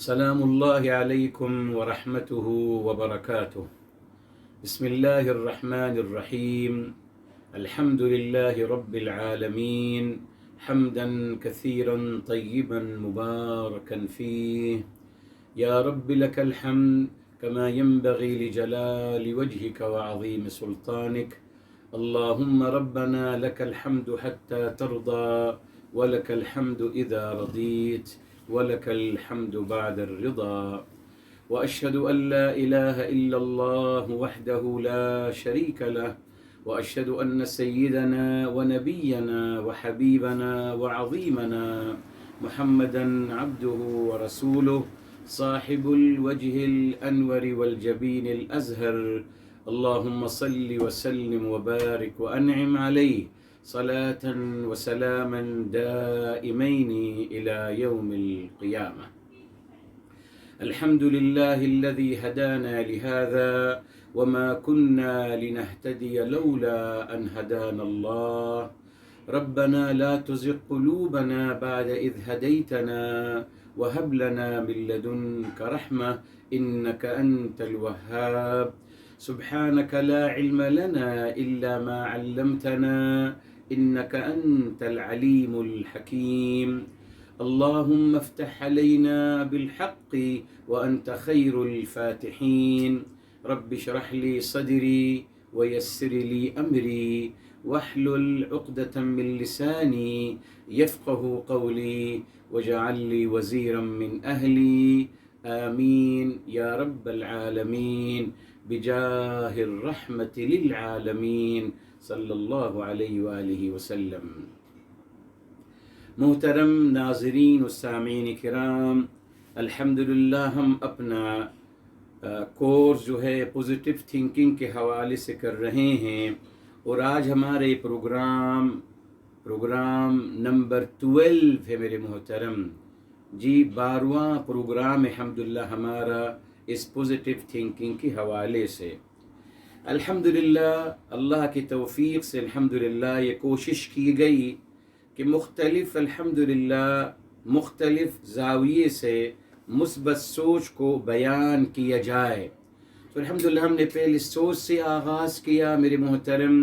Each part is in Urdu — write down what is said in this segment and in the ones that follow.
سلام الله عليكم ورحمته وبركاته. بسم الله الرحمن الرحيم. الحمد لله رب العالمين حمدا كثيرا طيبا مباركا فيه. يا رب لك الحمد كما ينبغي لجلال وجهك وعظيم سلطانك. اللهم ربنا لك الحمد حتى ترضى، ولك الحمد إذا رضيت، ولك الحمد بعد الرضا. وأشهد أن لا إله إلا الله وحده لا شريك له، وأشهد أن سيدنا ونبينا وحبيبنا وعظيمنا محمدا عبده ورسوله صاحب الوجه الأنور والجبين الأزهر. اللهم صل وسلم وبارك وأنعم عليه صلاة وسلاما دائمين إلى يوم القيامة. الحمد لله الذي هدانا لهذا وما كنا لنهتدي لولا أن هدانا الله. ربنا لا تزغ قلوبنا بعد إذ هديتنا وهب لنا من لدنك رحمة إنك أنت الوهاب. سبحانك لا علم لنا إلا ما علمتنا إنك أنت العليم الحكيم. اللهم افتح علينا بالحق وأنت خير الفاتحين. رب اشرح لي صدري ويسر لي أمري واحلل عقدة من لساني يفقه قولي واجعل لي وزيرا من أهلي. آمين يا رب العالمين بجاه الرحمة للعالمين صلی اللہ علیہ وآلہ وسلم. محترم ناظرین و سامعین کرام، الحمدللہ ہم اپنا کورس جو ہے پوزیٹیو تھنکنگ کے حوالے سے کر رہے ہیں، اور آج ہمارے پروگرام نمبر 12 ہے میرے محترم جی، 12واں پروگرام الحمدللہ ہمارا اس پوزیٹیو تھنکنگ کے حوالے سے. الحمدللہ اللہ کی توفیق سے الحمدللہ یہ کوشش کی گئی کہ مختلف زاویے سے مثبت سوچ کو بیان کیا جائے. تو الحمدللہ ہم نے پہلے سوچ سے آغاز کیا میرے محترم،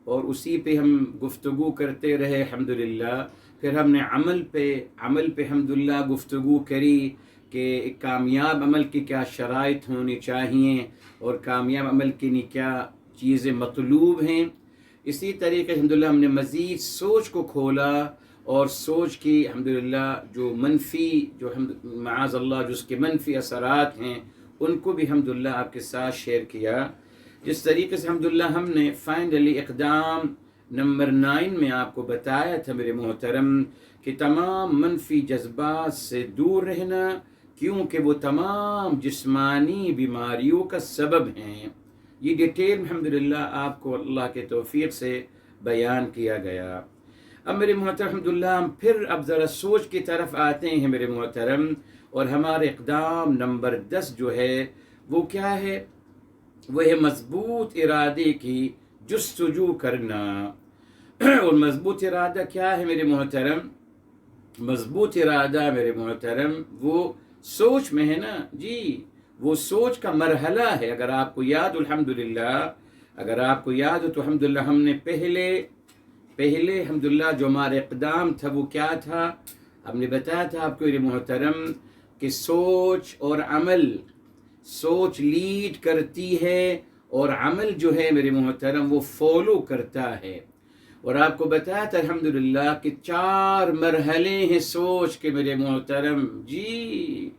اور اسی پہ ہم گفتگو کرتے رہے الحمدللہ. پھر ہم نے عمل پہ الحمدللہ گفتگو کری کہ کامیاب عمل کی کیا شرائط ہونی چاہیے اور کامیاب عمل کے لیے کیا چیزیں مطلوب ہیں. اسی طریقے الحمدللہ ہم نے مزید سوچ کو کھولا، اور سوچ کی الحمدللہ جو منفی معاذ اللہ جو اس کے منفی اثرات ہیں ان کو بھی الحمدللہ آپ کے ساتھ شیئر کیا. جس طریقے سے الحمدللہ ہم نے فائنلی اقدام نمبر 9 میں آپ کو بتایا تھا میرے محترم کہ تمام منفی جذبات سے دور رہنا، کیونکہ وہ تمام جسمانی بیماریوں کا سبب ہیں. یہ ڈیٹیل الحمدللہ آپ کو اللہ کے توفیق سے بیان کیا گیا. اب میرے محترم الحمدللہ ہم پھر اب ذرا سوچ کی طرف آتے ہیں میرے محترم، اور ہمارے اقدام نمبر 10 جو ہے وہ کیا ہے؟ وہ ہے مضبوط ارادے کی جستجو کرنا. اور مضبوط ارادہ کیا ہے میرے محترم؟ مضبوط ارادہ میرے محترم وہ سوچ میں ہے نا جی، وہ سوچ کا مرحلہ ہے. اگر آپ کو یاد ہو تو الحمدللہ ہم نے پہلے الحمدللہ جو ہمارا اقدام تھا وہ کیا تھا؟ ہم نے بتایا تھا آپ کو میرے محترم کہ سوچ اور عمل، سوچ لیڈ کرتی ہے اور عمل جو ہے میرے محترم وہ فالو کرتا ہے. اور آپ کو بتایا تھا الحمدللہ کہ 4 مرحلے ہیں سوچ کے میرے محترم جی،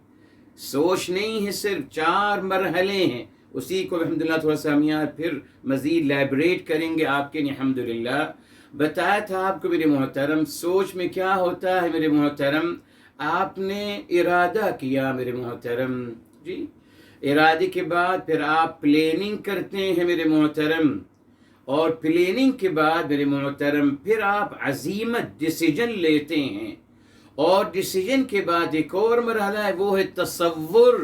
سوچ نہیں ہے، صرف 4 مرحلے ہیں. اسی کو الحمدللہ تھوڑا سا ہم یہاں پھر مزید لیبریٹ کریں گے آپ کے لیے. الحمدللہ بتایا تھا آپ کو میرے محترم سوچ میں کیا ہوتا ہے میرے محترم، آپ نے ارادہ کیا میرے محترم جی، ارادے کے بعد پھر آپ پلاننگ کرتے ہیں میرے محترم، اور پلاننگ کے بعد میرے محترم پھر آپ عزیمت ڈیسیجن لیتے ہیں، اور ڈیسیجن کے بعد ایک اور مرحلہ ہے وہ ہے تصور.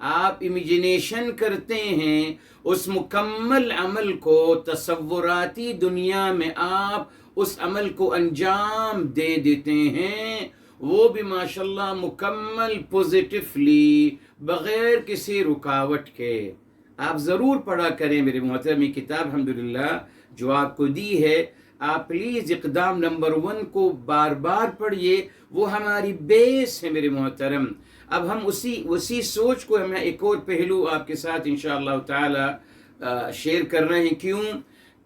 آپ امیجنیشن کرتے ہیں اس مکمل عمل کو، تصوراتی دنیا میں آپ اس عمل کو انجام دے دیتے ہیں، وہ بھی ماشاءاللہ مکمل پوزیٹیولی بغیر کسی رکاوٹ کے. آپ ضرور پڑھا کریں میرے محترم. یہ کتاب الحمدللہ جو آپ کو دی ہے، آپ پلیز اقدام نمبر 1 کو بار بار پڑھیے. وہ ہماری بیس ہے میرے محترم. اب ہم اسی سوچ کو ہم ایک اور پہلو آپ کے ساتھ انشاءاللہ تعالی شیئر کر رہے ہیں. کیوں؟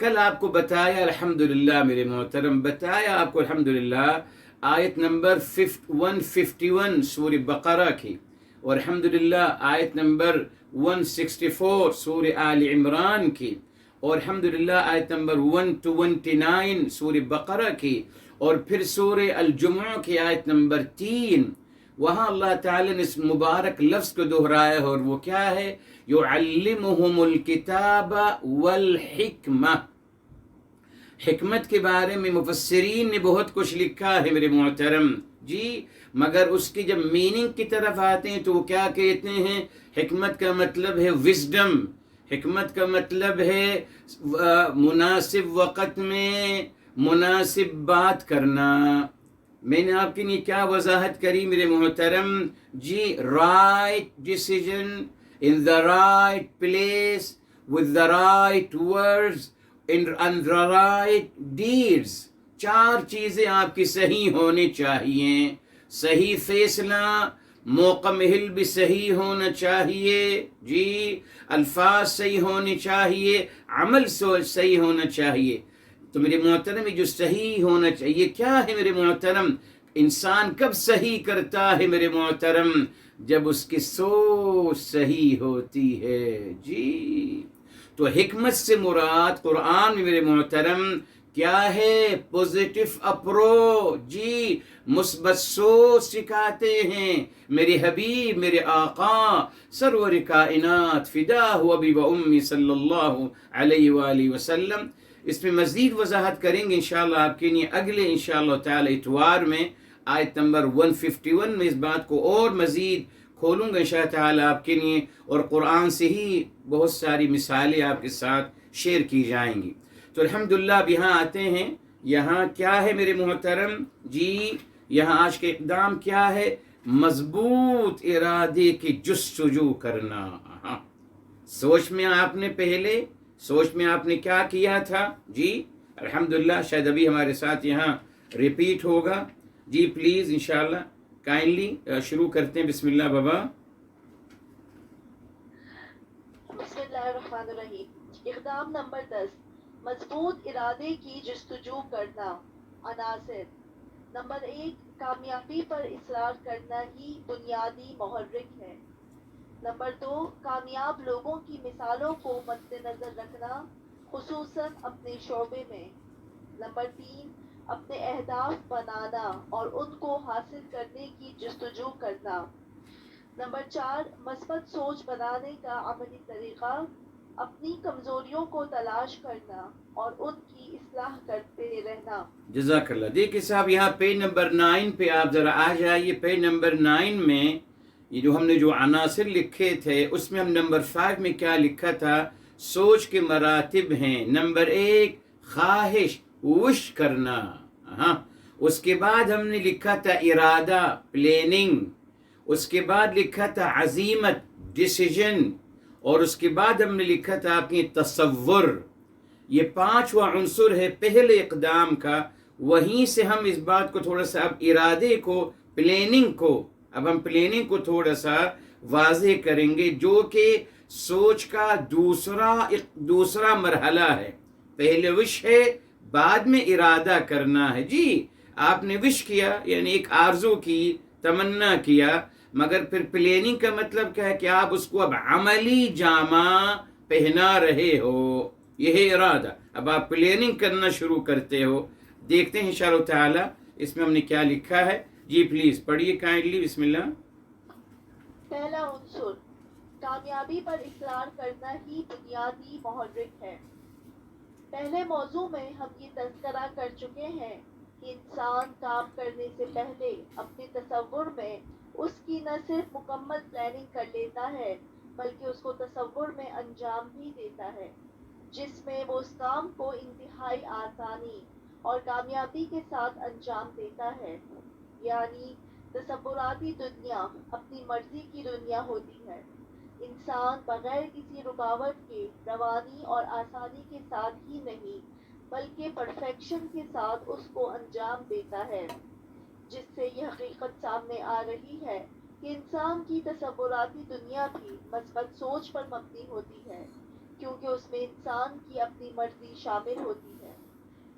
کل آپ کو بتایا الحمدللہ میرے محترم، بتایا آپ کو الحمدللہ آیت نمبر 151 سورہ بقرہ کی، اور الحمدللہ آیت نمبر 164 سورہ آل عمران کی، اور الحمدللہ آیت نمبر 129 سورہ بقرہ کی، اور پھر سورہ الجمعہ کی آیت نمبر 3. وہاں اللہ تعالی نے اس مبارک لفظ کو دہرایا ہے، اور وہ کیا ہے؟ یعلمہم الکتاب والحکمہ. حکمت کے بارے میں مفسرین نے بہت کچھ لکھا ہے میرے محترم جی، مگر اس کی جب میننگ کی طرف آتے ہیں تو وہ کیا کہتے ہیں؟ حکمت کا مطلب ہے وزڈم، حکمت کا مطلب ہے مناسب وقت میں مناسب بات کرنا. میں نے آپ کے لیے کیا وضاحت کری میرے محترم جی؟ Right decision in the right place with the right words and the right deeds. 4 چیزیں آپ کی صحیح ہونی چاہیے. صحیح فیصلہ، موقع محل بھی صحیح ہونا چاہیے جی، الفاظ صحیح ہونے چاہیے، عمل صحیح ہونا چاہیے. تو میرے محترم جو صحیح ہونا چاہیے کیا ہے میرے محترم؟ انسان کب صحیح کرتا ہے میرے محترم؟ جب اس کی سوچ صحیح ہوتی ہے جی. تو حکمت سے مراد قرآن میں میرے محترم کیا ہے؟ پوزیٹیو اپروچ جی، مثبت سوچ سکھاتے ہیں میرے حبیب، میرے آقا سرور کائنات فداہ ابی و امی صلی اللہ علیہ وآلہ وسلم. اس میں مزید وضاحت کریں گے انشاءاللہ آپ کے لیے اگلے انشاءاللہ تعالی اتوار میں. آیت نمبر 151 میں اس بات کو اور مزید کھولوں گا انشاءاللہ تعالی آپ کے لیے، اور قرآن سے ہی بہت ساری مثالیں آپ کے ساتھ شیئر کی جائیں گی. تو الحمدللہ اب یہاں آتے ہیں. یہاں کیا ہے میرے محترم جی؟ یہاں آج کے اقدام کیا ہے؟ مضبوط ارادے کی جستجو کرنا. سوچ میں آپ نے کیا کیا تھا جی؟ الحمدللہ شاید ابھی ہمارے ساتھ یہاں ریپیٹ ہوگا جی. پلیز انشاءاللہ کائنڈلی شروع کرتے ہیں. بسم اللہ بابا. بسم اللہ الرحمن الرحیم. اقدام نمبر 10، مضبوط ارادے کی جستجو کرنا. عناصر: نمبر 1، کامیابی پر اصرار کرنا ہی بنیادی محرک ہے. نمبر 2، کامیاب لوگوں کی مثالوں کو مد نظر رکھنا، خصوصاً اپنے شعبے میں. نمبر 3، اپنے اہداف بنانا اور ان کو حاصل کرنے کی جستجو کرنا. نمبر 4، مثبت سوچ بنانے کا عملی طریقہ، اپنی کمزوریوں کو تلاش کرنا اور ان کی اصلاح کرتے رہنا. جزاک اللہ. دیکھیں صاحب یہاں پیج نمبر 9 پہ آپ ذرا آ جائیے. پیج نمبر 9 میں یہ جو ہم نے جو عناصر لکھے تھے اس میں ہم نمبر 5 میں کیا لکھا تھا؟ سوچ کے مراتب ہیں. نمبر 1 خواہش، وش کرنا. اس کے بعد ہم نے لکھا تھا ارادہ، پلاننگ. اس کے بعد لکھا تھا عزیمت، ڈیسیجن. اور اس کے بعد ہم نے لکھا تھا اپنی تصور. یہ 5واں عنصر ہے پہلے اقدام کا. وہیں سے ہم اس بات کو تھوڑا سا اب ارادے کو، پلاننگ کو، اب ہم پلاننگ کو تھوڑا سا واضح کریں گے، جو کہ سوچ کا دوسرا مرحلہ ہے. پہلے وش ہے، بعد میں ارادہ کرنا ہے جی. آپ نے وش کیا یعنی ایک آرزو کی، تمنا کیا، مگر پھر پلاننگ کا مطلب کیا ہے کہ آپ اس کو اب عملی جامہ پہنا رہے ہو. یہ ہے ارادہ. اب آپ پلاننگ کرنا شروع کرتے ہو. دیکھتے ہیں انشاءاللہ تعالی اس میں ہم نے کیا لکھا ہے جی. پلیز پڑھیے کائنڈلی. بسم اللہ. پہلا عنصر، کامیابی پر اصرار کرنا ہی بنیادی محرک ہے. پہلے موضوع میں ہم یہ تذکرہ کر چکے ہیں کہ انسان کام کرنے سے پہلے اپنے تصور میں اس کی نہ صرف مکمل پلاننگ کر لیتا ہے بلکہ اس کو تصور میں انجام بھی دیتا ہے، جس میں وہ اس کام کو انتہائی آسانی اور کامیابی کے ساتھ انجام دیتا ہے. یعنی تصوراتی دنیا اپنی مرضی کی دنیا ہوتی ہے۔ انسان بغیر کسی رکاوٹ کے روانی اور آسانی کے ساتھ ہی نہیں بلکہ پرفیکشن کے ساتھ اس کو انجام دیتا ہے، جس سے یہ حقیقت سامنے آ رہی ہے کہ انسان کی تصوراتی دنیا بھی مثبت سوچ پر مبنی ہوتی ہے، کیونکہ اس میں انسان کی اپنی مرضی شامل ہوتی ہے،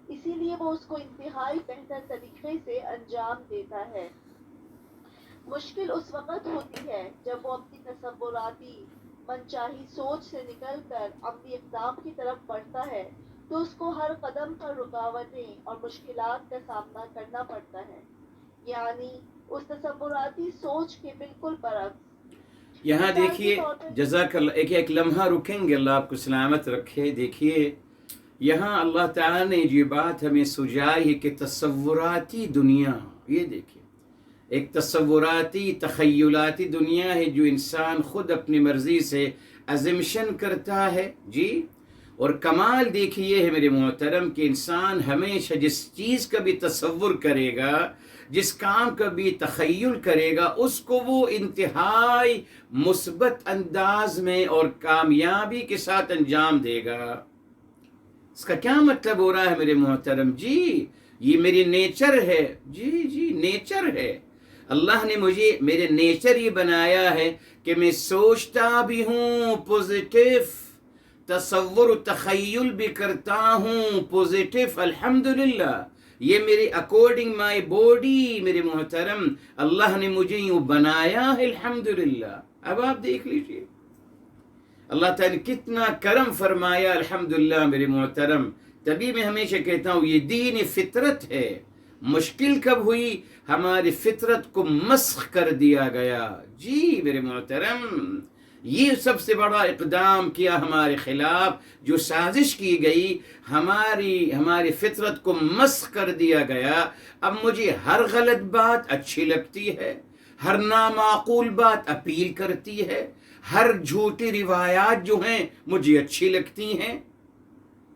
اسی لیے وہ اس کو انتہائی بہتر طریقے سے انجام دیتا ہے۔ مشکل اس وقت ہوتی ہے جب وہ اپنی تصوراتی منچاہی سوچ سے نکل کر عملی اقدام کی طرف بڑھتا ہے تو اس کو ہر قدم پر رکاوٹیں اور مشکلات کا سامنا کرنا پڑتا ہے، یعنی اس تصوراتی سوچ کے بالکل برعکس۔ یہاں مثال کے دیکھیے، طور پر جزاک اللہ، ایک لمحہ رکیں گے، اللہ آپ کو سلامت رکھے۔ دیکھیے یہاں اللہ تعالیٰ نے یہ بات ہمیں سجائی ہے کہ تصوراتی دنیا، یہ دیکھیے ایک تصوراتی تخیلاتی دنیا ہے جو انسان خود اپنی مرضی سے ازمشن کرتا ہے، جی۔ اور کمال دیکھیے ہے میرے محترم کہ انسان ہمیشہ جس چیز کا بھی تصور کرے گا، جس کام کا بھی تخیل کرے گا، اس کو وہ انتہائی مثبت انداز میں اور کامیابی کے ساتھ انجام دے گا۔ اس کا کیا مطلب ہو رہا ہے میرے محترم؟ جی یہ میری نیچر ہے، جی نیچر ہے۔ اللہ نے مجھے میرے نیچر یہ بنایا ہے کہ میں سوچتا بھی ہوں پوزیٹیو، تصور و تخیل بھی کرتا ہوں پوزیٹیو، الحمدللہ۔ یہ میرے اکارڈنگ مائی باڈی میرے محترم، اللہ نے مجھے یوں بنایا ہے، الحمدللہ۔ اب آپ دیکھ لیجئے اللہ تعالیٰ نے کتنا کرم فرمایا، الحمدللہ میرے محترم۔ تبھی میں ہمیشہ کہتا ہوں یہ دین فطرت ہے۔ مشکل کب ہوئی؟ ہماری فطرت کو مسخ کر دیا گیا، جی میرے محترم۔ یہ سب سے بڑا اقدام کیا ہمارے خلاف، جو سازش کی گئی، ہماری فطرت کو مسخ کر دیا گیا۔ اب مجھے ہر غلط بات اچھی لگتی ہے، ہر نامعقول بات اپیل کرتی ہے، ہر جھوٹی روایات جو ہیں مجھے اچھی لگتی ہیں۔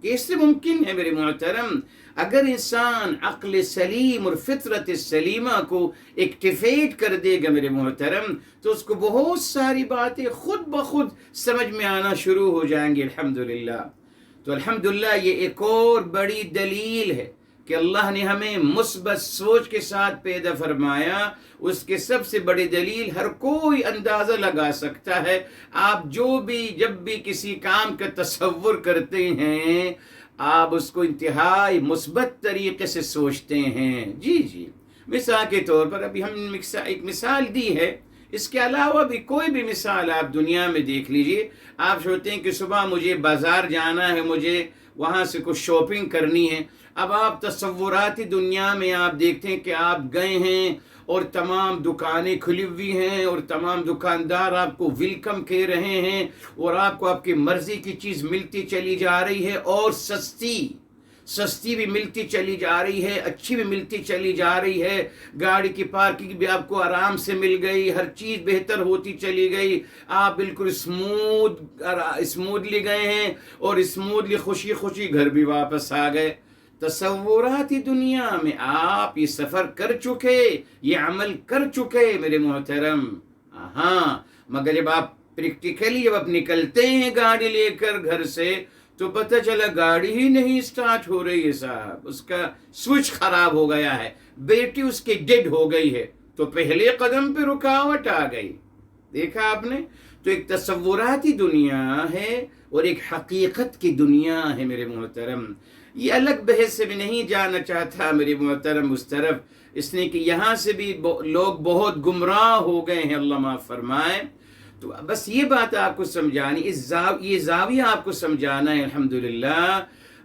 کیسے ممکن ہے میرے محترم؟ اگر انسان عقل سلیم اور فطرت سلیمہ کو ایکٹیویٹ کر دے گا میرے محترم، تو اس کو بہت ساری باتیں خود بخود سمجھ میں آنا شروع ہو جائیں گی، الحمدللہ۔ تو الحمدللہ یہ ایک اور بڑی دلیل ہے کہ اللہ نے ہمیں مثبت سوچ کے ساتھ پیدا فرمایا۔ اس کے سب سے بڑی دلیل ہر کوئی اندازہ لگا سکتا ہے۔ آپ جب بھی کسی کام کا تصور کرتے ہیں، آپ اس کو انتہائی مثبت طریقے سے سوچتے ہیں، جی۔ مثال کے طور پر ابھی ہم ایک مثال دی ہے، اس کے علاوہ بھی کوئی بھی مثال آپ دنیا میں دیکھ لیجئے۔ آپ سوچتے ہیں کہ صبح مجھے بازار جانا ہے، مجھے وہاں سے کچھ شاپنگ کرنی ہے۔ اب آپ تصوراتی دنیا میں آپ دیکھتے ہیں کہ آپ گئے ہیں اور تمام دکانیں کھلی ہوئی ہیں اور تمام دکاندار آپ کو ویلکم کہہ رہے ہیں اور آپ کو آپ کی مرضی کی چیز ملتی چلی جا رہی ہے، اور سستی بھی ملتی چلی جا رہی ہے، اچھی بھی ملتی چلی جا رہی ہے۔ گاڑی کی پارکنگ بھی آپ کو آرام سے مل گئی، ہر چیز بہتر ہوتی چلی گئی۔ آپ بالکل اسموتھلی گئے ہیں اور اسموتھلی خوشی خوشی گھر بھی واپس آ گئے۔ تصوراتی دنیا میں آپ یہ سفر کر چکے، یہ عمل کر چکے میرے محترم، ہاں۔ مگر جب آپ پریکٹیکلی جب آپ نکلتے ہیں گاڑی لے کر گھر سے، تو پتہ چلا گاڑی ہی نہیں سٹارٹ ہو رہی ہے صاحب، اس کا سوئچ خراب ہو گیا ہے، بیٹری اس کی ڈیڈ ہو گئی ہے، تو پہلے قدم پہ رکاوٹ آ گئی۔ دیکھا آپ نے؟ تو ایک تصوراتی دنیا ہے اور ایک حقیقت کی دنیا ہے میرے محترم۔ یہ الگ بحث سے میں نہیں جانا چاہتا میرے محترم اس طرف، اس نے کہ یہاں سے بھی لوگ بہت گمراہ ہو گئے ہیں، اللہ معاف فرمائے۔ تو بس یہ بات آپ کو سمجھانی، یہ زاویہ آپ کو سمجھانا ہے، الحمدللہ۔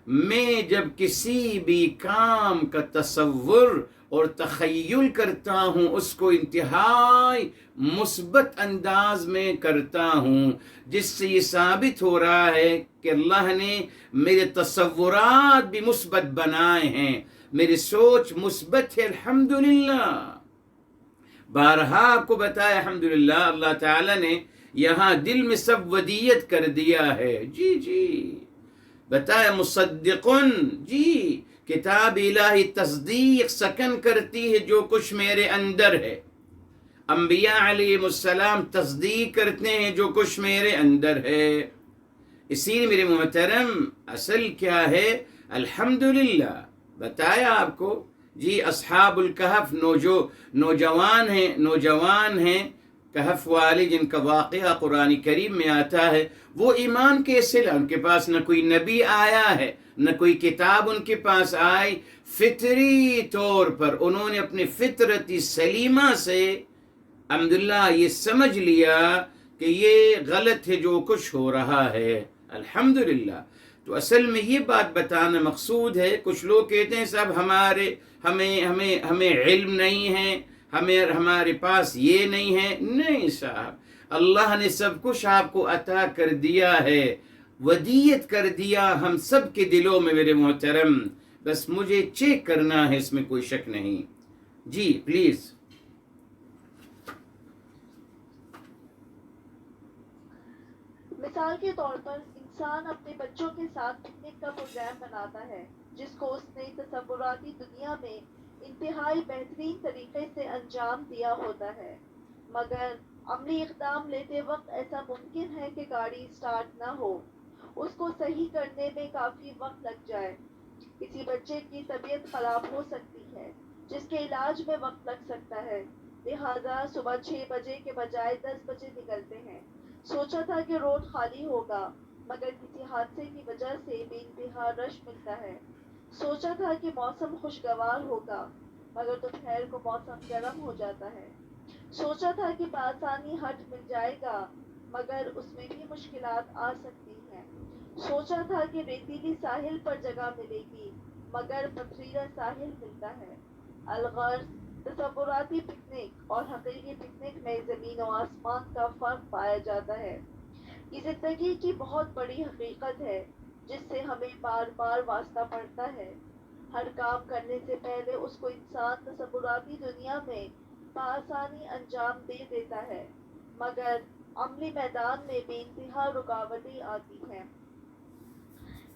میں جب کسی بھی کام کا تصور اور تخیل کرتا ہوں، اس کو انتہائی مثبت انداز میں کرتا ہوں، جس سے یہ ثابت ہو رہا ہے کہ اللہ نے میرے تصورات بھی مثبت بنائے ہیں، میری سوچ مثبت ہے، الحمدللہ۔ بارہا آپ کو بتایا الحمدللہ، اللہ تعالیٰ نے یہاں دل میں سب ودیت کر دیا ہے، جی بتایا مصدقن، جی کتاب الہی تصدیق سکن کرتی ہے جو کچھ میرے اندر ہے، انبیاء علیہ السلام تصدیق کرتے ہیں جو کچھ میرے اندر ہے. اسی لیے میرے محترم اصل کیا ہے؟ الحمدللہ بتایا آپ کو. جی اصحاب الکہف نوجوان ہیں کہف والے جن کا واقعہ قرآن کریم میں آتا ہے. وہ ایمان کیسے لائے؟ ان کے پاس نہ کوئی نبی آیا ہے نہ کوئی کتاب ان کے پاس آئی. فطری طور پر انہوں نے اپنی فطرتی سلیمہ سے الحمدللہ یہ سمجھ لیا کہ یہ غلط ہے جو کچھ ہو رہا ہے. الحمدللہ. تو اصل میں یہ بات بتانا مقصود ہے. کچھ لوگ کہتے ہیں صاحب ہمیں علم نہیں ہے، ہمارے پاس یہ نہیں ہے. نہیں صاحب، اللہ نے سب کچھ آپ کو عطا کر دیا ہے، ودیت کر دیا ہم سب کے دلوں میں میرے محترم. بس مجھے چیک کرنا ہے، اس میں کوئی شک نہیں. جی پلیز. مثال کے طور پر انسان اپنے بچوں کے ساتھ پکنک کا پروگرام بناتا ہے جس کو اس نے تصوراتی دنیا میں انتہائی بہترین طریقے سے انجام دیا ہوتا ہے، مگر عملی اقدام لیتے وقت ایسا ممکن ہے کہ گاڑی سٹارٹ نہ ہو، اس کو صحیح کرنے میں کافی وقت لگ جائے. کسی بچے کی طبیعت خراب ہو سکتی ہے جس کے علاج میں وقت لگ سکتا ہے، لہذا صبح 6 بجے کے بجائے 10 بجے نکلتے ہیں. سوچا تھا کہ روڈ خالی ہوگا مگر کسی حادثے کی وجہ سے بے انتہا رش ملتا ہے. سوچا تھا کہ موسم خوشگوار ہوگا مگر دوپہر کو موسم گرم ہو جاتا ہے. سوچا تھا کہ بآسانی ہٹ مل جائے گا مگر اس میں بھی مشکلات آ سکتی ہیں. سوچا تھا کہ ریتیلی ساحل پر جگہ ملے گی مگر پتھریلا ساحل ملتا ہے. الغرض تصوراتی پکنک اور حقیقی پکنک میں زمین و آسمان کا فرق پایا جاتا ہے. یہ زندگی کی بہت بڑی حقیقت ہے جس سے ہمیں بار بار واسطہ پڑتا ہے. ہر کام کرنے سے پہلے اس کو انسان تصوراتی دنیا میں بآسانی انجام دے دیتا ہے مگر عملی میدان میں بے انتہا رکاوٹیں آتی ہیں.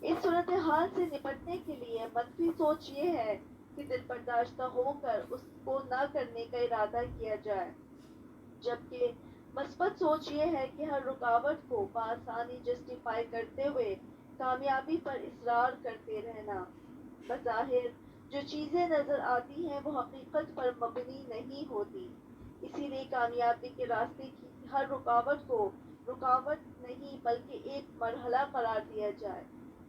اس صورتحال سے نپٹنے کے لیے منفی سوچ یہ ہے کہ دل برداشتہ ہو کر اس کو نہ کرنے کا ارادہ کیا جائے، جبکہ مثبت سوچ یہ ہے کہ ہر رکاوٹ کو بآسانی جسٹیفائی کرتے ہوئے کامیابی پر اصرار کرتے رہنا. بظاہر جو چیزیں نظر آتی ہیں وہ حقیقت پر مبنی نہیں ہوتی، اسی لیے کامیابی کے راستے کی ہر رکاوٹ کو رکاوٹ نہیں بلکہ ایک مرحلہ قرار دیا جائے،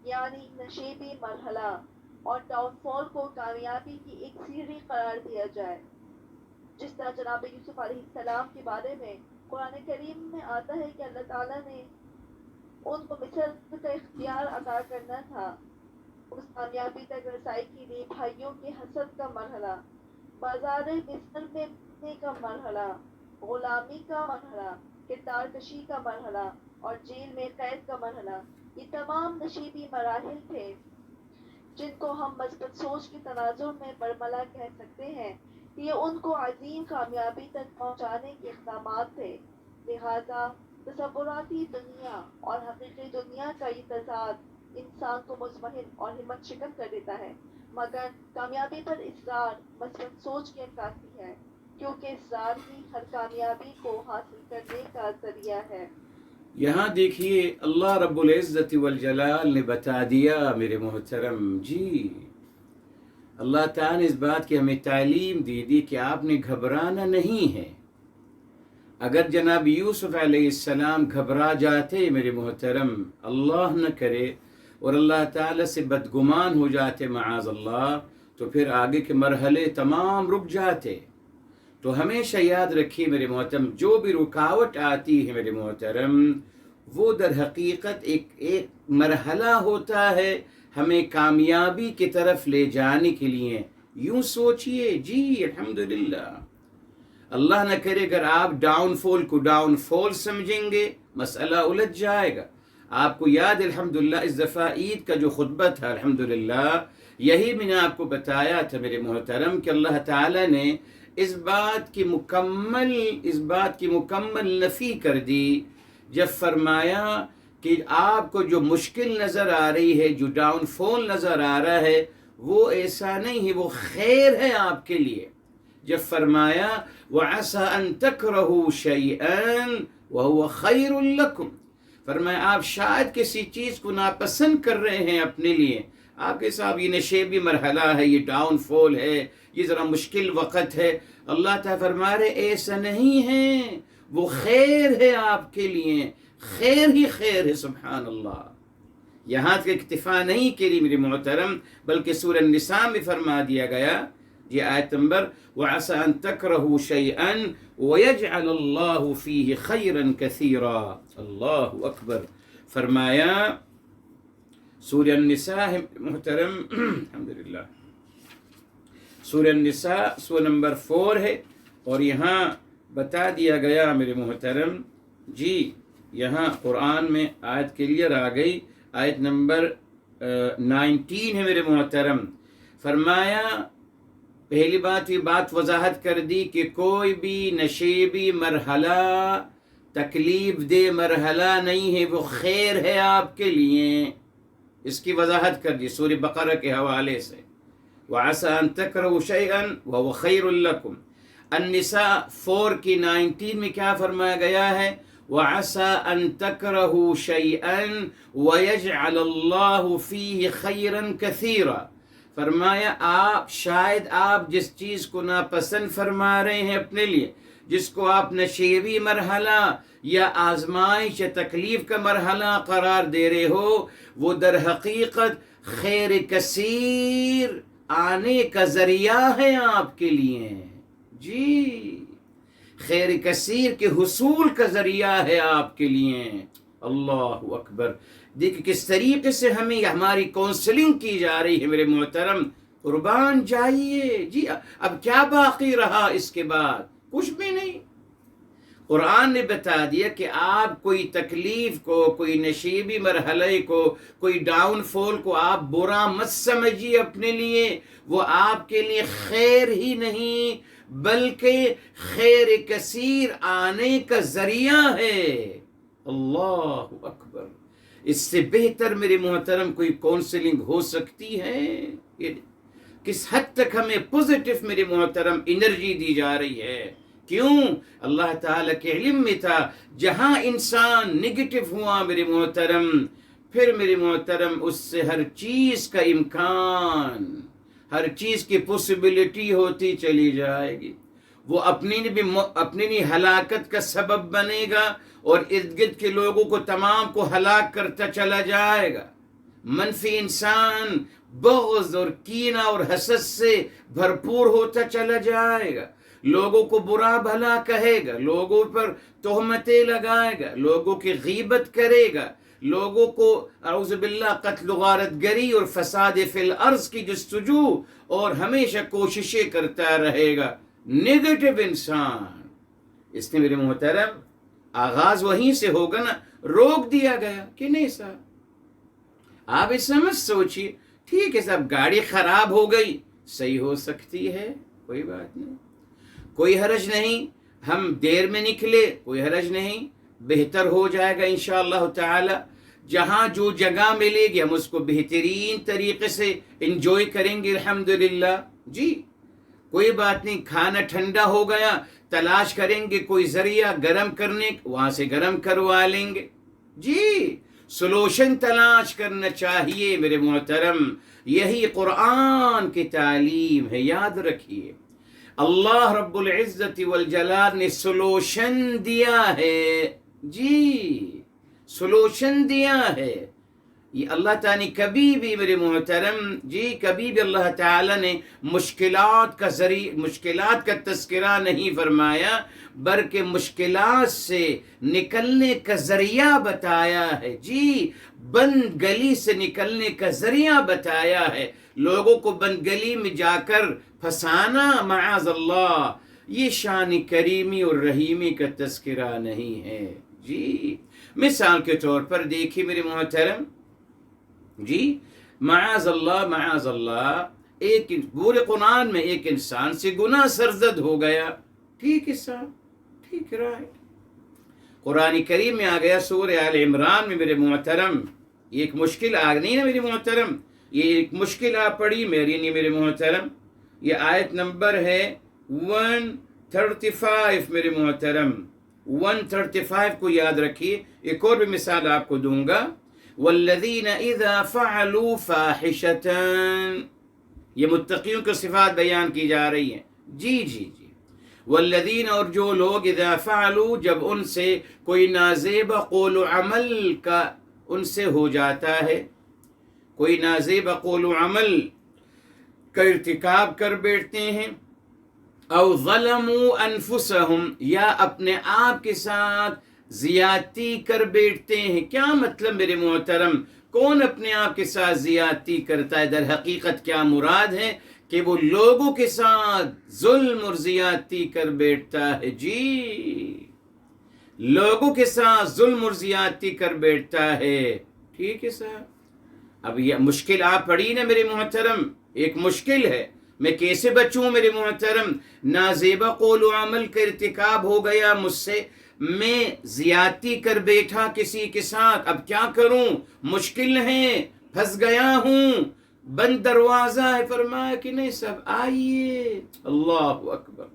یعنی نشیبی مرحلہ، اور ڈاؤن فال کو کامیابی کی ایک سیڑھی قرار دیا جائے. جس طرح جناب یوسف علیہ السلام کے بارے میں قرآن کریم میں آتا ہے کہ اللہ تعالیٰ نے ان کو مصر کا اختیار عطا کرنا تھا. اس کامیابی تک رسائی کے لیے بھائیوں کے حسد کا مرحلہ، بازار مصر میں بکنے کا مرحلہ، غلامی کا مرحلہ، کردار کشی کا مرحلہ اور جیل میں قید کا مرحلہ، یہ تمام نشیبی مراحل تھے جن کو ہم مثبت سوچ کے تناظر میں برملا کہہ سکتے ہیں. یہ ان کو عظیم کامیابی تک پہنچانے کے اقدامات تھے. لہذا تصوراتی دنیا اور حقیقی دنیا کا یہ تضاد انسان کو مطمئن اور ہمت شکن کر دیتا ہے، مگر کامیابی پر اصرار مثبت سوچ کی عکاسی ہے، کیونکہ اصرار ہی ہر کامیابی کو حاصل کرنے کا ذریعہ ہے. یہاں دیکھیے اللہ رب العزت والجلال نے بتا دیا میرے محترم. جی اللہ تعالیٰ نے اس بات کی ہمیں تعلیم دی کہ آپ نے گھبرانا نہیں ہے. اگر جناب یوسف علیہ السلام گھبرا جاتے میرے محترم، اللہ نہ کرے، اور اللہ تعالیٰ سے بدگمان ہو جاتے معاذ اللہ، تو پھر آگے کے مرحلے تمام رک جاتے. تو ہمیشہ یاد رکھیے میرے محترم، جو بھی رکاوٹ آتی ہے میرے محترم، وہ در حقیقت ایک مرحلہ ہوتا ہے ہمیں کامیابی کی طرف لے جانے کے لیے. یوں سوچئے. جی الحمدللہ. اللہ نہ کرے اگر آپ ڈاؤن فال کو ڈاؤن فال سمجھیں گے، مسئلہ الجھ جائے گا. آپ کو یاد الحمدللہ اس دفعہ عید کا جو خطبہ تھا الحمدللہ، یہی میں نے آپ کو بتایا تھا میرے محترم کہ اللہ تعالیٰ نے اس بات کی مکمل نفی کر دی جب فرمایا کہ آپ کو جو مشکل نظر آ رہی ہے، جو ڈاؤن فال نظر آ رہا ہے، وہ ایسا نہیں ہے، وہ خیر ہے آپ کے لیے. جب فرمایا وَعَسَىٰ أَن تَكْرَهُوا شَيْئًا وَهُوَ خَيْرٌ لَكُمْ، فرمایا آپ شاید کسی چیز کو ناپسند کر رہے ہیں اپنے لیے، آپ کے صاحب یہ نشیبی مرحلہ ہے، یہ ڈاؤن فال ہے، یہ ذرا مشکل وقت ہے، اللہ تعالیٰ فرما رہے ایسا نہیں ہے، وہ خیر ہے آپ کے لیے، خیر ہی خیر ہے، سبحان اللہ۔ یہاں تک اکتفا نہیں کے لیے میرے محترم، بلکہ سورہ النساء میں فرما دیا گیا، یہ آیت نمبر وَعَسَىٰ أَن تَكْرَهُوا شَيْئًا وَيَجْعَلَ اللَّهُ فِيهِ خَيْرًا كَثِيرًا، اللہ اکبر۔ فرمایا سورہ النساء محترم الحمدللہ، سورہ النساء سورہ نمبر 4 ہے، اور یہاں بتا دیا گیا میرے محترم جی، یہاں قرآن میں آیت کلیئر آ گئی، آیت نمبر 19 ہے میرے محترم۔ فرمایا پہلی بات یہ بات وضاحت کر دی کہ کوئی بھی نشیبی مرحلہ تکلیف دہ مرحلہ نہیں ہے، وہ خیر ہے آپ کے لیے، اس کی وضاحت کر دی سورہ بقرہ کے حوالے سے، وَعَسَىٰ أَن تَكْرَهُوا شَيْئًا وَهُوَ خَيْرٌ لَكُمْ۔ النساء 4 کی 19 میں کیا فرمایا گیا ہے؟ وَعَسَىٰ أَن تَكْرَهُوا شَيْئًا وَيَجْعَلَ اللَّهُ فِيهِ خَيْرًا كَثِيرًا، فرمایا آپ شاید آپ جس چیز کو ناپسند فرما رہے ہیں اپنے لیے، جس کو آپ نشیبی مرحلہ یا آزمائش یا تکلیف کا مرحلہ قرار دے رہے ہو، وہ در حقیقت خیر کثیر آنے کا ذریعہ ہے آپ کے لیے، جی خیر کثیر کے حصول کا ذریعہ ہے آپ کے لیے، اللہ اکبر۔ دیکھ کس طریقے سے ہمیں ہماری کونسلنگ کی جا رہی ہے میرے محترم، قربان جائیے جی، اب کیا باقی رہا اس کے بعد؟ کچھ بھی نہیں۔ قرآن نے بتا دیا کہ آپ کوئی تکلیف کو، کوئی نشیبی مرحلے کو، کوئی ڈاؤن فال کو آپ برا مت سمجھیے اپنے لیے، وہ آپ کے لیے خیر ہی نہیں بلکہ خیر کثیر آنے کا ذریعہ ہے، اللہ اکبر۔ اس سے بہتر میرے محترم کوئی کونسلنگ ہو سکتی ہے؟ کس حد تک ہمیں پوزیٹیو میرے محترم انرجی دی جا رہی ہے، کیوں؟ اللہ تعالیٰ کے علم میں تھا جہاں انسان نگیٹو ہوا میرے محترم، پھر میرے محترم اس سے ہر چیز کا امکان، ہر چیز کی پوسیبلٹی ہوتی چلی جائے گی، وہ اپنی ہلاکت کا سبب بنے گا اور ارد گرد کے لوگوں کو تمام کو ہلاک کرتا چلا جائے گا۔ منفی انسان بغض اور کینہ اور حسد سے بھرپور ہوتا چلا جائے گا، لوگوں کو برا بھلا کہے گا، لوگوں پر تہمتیں لگائے گا، لوگوں کی غیبت کرے گا، لوگوں کو اعوذ باللہ قتل و غارت گری اور فساد فی الارض کی جستجو اور ہمیشہ کوششیں کرتا رہے گا، نیگیٹو انسان۔ اس نے میرے محترم آغاز وہیں سے ہوگا نا، روک دیا گیا کہ نہیں صاحب آپ اس سمجھ سوچیے، ٹھیک ہے صاحب گاڑی خراب ہو گئی، صحیح ہو سکتی ہے، کوئی بات نہیں، کوئی حرج نہیں، ہم دیر میں نکلے کوئی حرج نہیں، بہتر ہو جائے گا انشاءاللہ تعالی، جہاں جو جگہ ملے گی ہم اس کو بہترین طریقے سے انجوائے کریں گے الحمدللہ، جی کوئی بات نہیں، کھانا ٹھنڈا ہو گیا تلاش کریں گے کوئی ذریعہ گرم کرنے، وہاں سے گرم کروا لیں گے، جی سولوشن تلاش کرنا چاہیے میرے محترم، یہی قرآن کی تعلیم ہے، یاد رکھیے اللہ رب العزت والجلال نے سولوشن دیا ہے، جی سولوشن دیا ہے، یہ اللہ تعالیٰ نے کبھی بھی میرے محترم جی کبھی بھی اللہ تعالیٰ نے مشکلات کا تذکرہ نہیں فرمایا، بلکہ مشکلات سے نکلنے کا ذریعہ بتایا ہے، جی بند گلی سے نکلنے کا ذریعہ بتایا ہے، لوگوں کو بند گلی میں جا کر پھنسانا معاذ اللہ، یہ شان کریمی اور رحیمی کا تذکرہ نہیں ہے، جی مثال کے طور پر دیکھیے میرے محترم جی معاذ اللہ ایک پورے قرآن میں ایک انسان سے گناہ سرزد ہو گیا، ٹھیک ہے صاحب، ٹھیک رائٹ، قرآن کریم میں آ گیا سورہ آل عمران میں میرے محترم، یہ ایک مشکل آ نہیں نا میرے محترم، یہ ایک مشکل آ پڑی میری نہیں میرے محترم، یہ آیت نمبر ہے 135 میرے محترم، 135 کو یاد رکھیے. ایک اور بھی مثال آپ کو دوں گا. والذین اذا فعلوا فاحشۃ، یہ متقیوں کی صفات بیان کی جا رہی ہیں. جی والذین، اور جو لوگ اذا فعلوا، جب ان سے کوئی نازیبہ قول و عمل کا ان سے ہو جاتا ہے، کوئی نازیبہ قول و عمل کا ارتکاب کر بیٹھتے ہیں، او ظلموا انفسہم، یا اپنے آپ کے ساتھ زیادتی کر بیٹھتے ہیں. کیا مطلب میرے محترم؟ کون اپنے آپ کے ساتھ زیادتی کرتا ہے؟ در حقیقت کیا مراد ہے کہ وہ لوگوں کے ساتھ ظلم اور زیادتی کر بیٹھتا ہے. جی، لوگوں کے ساتھ ظلم اور زیادتی کر بیٹھتا ہے. ٹھیک ہے صاحب. اب یہ مشکل آپ پڑھی نا میرے محترم، ایک مشکل ہے. میں کیسے بچوں میرے محترم؟ نازیبہ قول و عمل کا ارتکاب ہو گیا مجھ سے، میں زیادتی کر بیٹھا کسی کے ساتھ. اب کیا کروں؟ مشکل ہے، پھنس گیا ہوں، بند دروازہ ہے. فرمایا کہ نہیں صاحب آئیے. اللہ اکبر.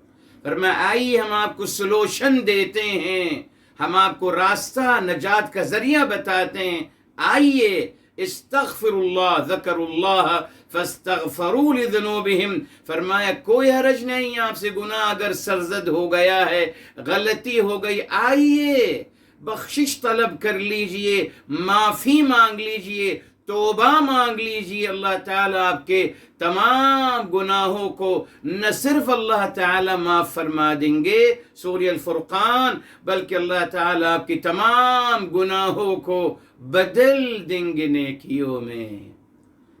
فرمایا آئیے، ہم آپ کو سلوشن دیتے ہیں، ہم آپ کو راستہ نجات کا ذریعہ بتاتے ہیں. آئیے، استغفر اللہ، ذکر اللہ فاستغفروا لذنوبہم. فرمایا کوئی حرج نہیں آپ سے گناہ اگر سرزد ہو گیا ہے، غلطی ہو گئی، آئیے بخشش طلب کر لیجئے، معافی مانگ لیجئے، توبہ مانگ لیجئے. اللہ تعالیٰ آپ کے تمام گناہوں کو نہ صرف اللہ تعالیٰ معاف فرما دیں گے سورہ الفرقان، بلکہ اللہ تعالیٰ آپ کی تمام گناہوں کو بدل دیں گے نیکیوں میں.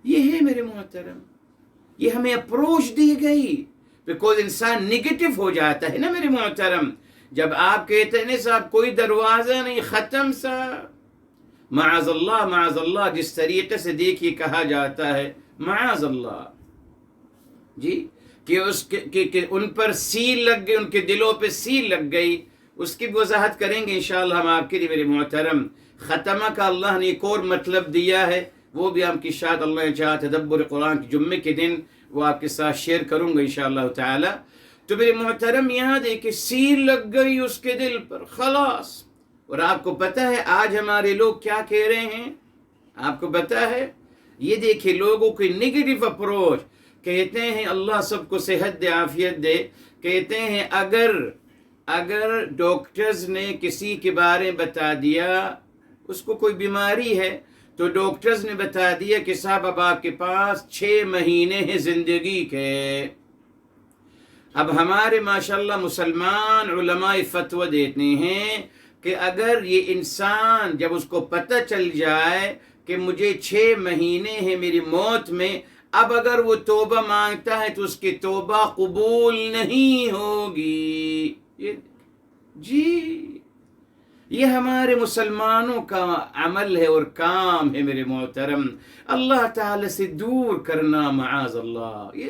یہ ہے میرے محترم، یہ ہمیں اپروچ دی گئی. بیکوز انسان نگیٹو ہو جاتا ہے نا میرے محترم. جب آپ کہتے ہیں نا صاحب کوئی دروازہ نہیں، ختم صاحب، معاذ اللہ معاذ اللہ. جس طریقے سے دیکھیے کہا جاتا ہے معاذ اللہ، جی، کہ ان پر سیل لگ گئی، ان کے دلوں پہ سیل لگ گئی. اس کی وضاحت کریں گے انشاءاللہ ہم آپ کے لیے میرے محترم. ختمہ کا اللہ نے ایک اور مطلب دیا ہے، وہ بھی ہم کی شاید اللہ نے چاہا تدبر قرآن کے جمعے کے دن وہ آپ کے ساتھ شیئر کروں گا انشاءاللہ تعالی. تو میرے محترم یہاں دیکھیں سیل لگ گئی اس کے دل پر، خلاص. اور آپ کو پتہ ہے آج ہمارے لوگ کیا کہہ رہے ہیں؟ آپ کو پتہ ہے؟ یہ دیکھیں لوگوں کی نگیٹو اپروچ. کہتے ہیں اللہ سب کو صحت دے، عافیت دے. کہتے ہیں اگر ڈاکٹرز نے کسی کے بارے میں بتا دیا اس کو کوئی بیماری ہے، تو ڈاکٹرز نے بتا دیا کہ صاحب اب آپ کے پاس 6 مہینے ہیں زندگی کے. اب ہمارے ماشاءاللہ مسلمان علماء فتویٰ دیتے ہیں کہ اگر یہ انسان جب اس کو پتہ چل جائے کہ مجھے 6 مہینے ہیں میری موت میں، اب اگر وہ توبہ مانگتا ہے تو اس کی توبہ قبول نہیں ہوگی. جی، یہ ہمارے مسلمانوں کا عمل ہے اور کام ہے میرے محترم. اللہ تعالی سے دور کرنا معاذ اللہ. یہ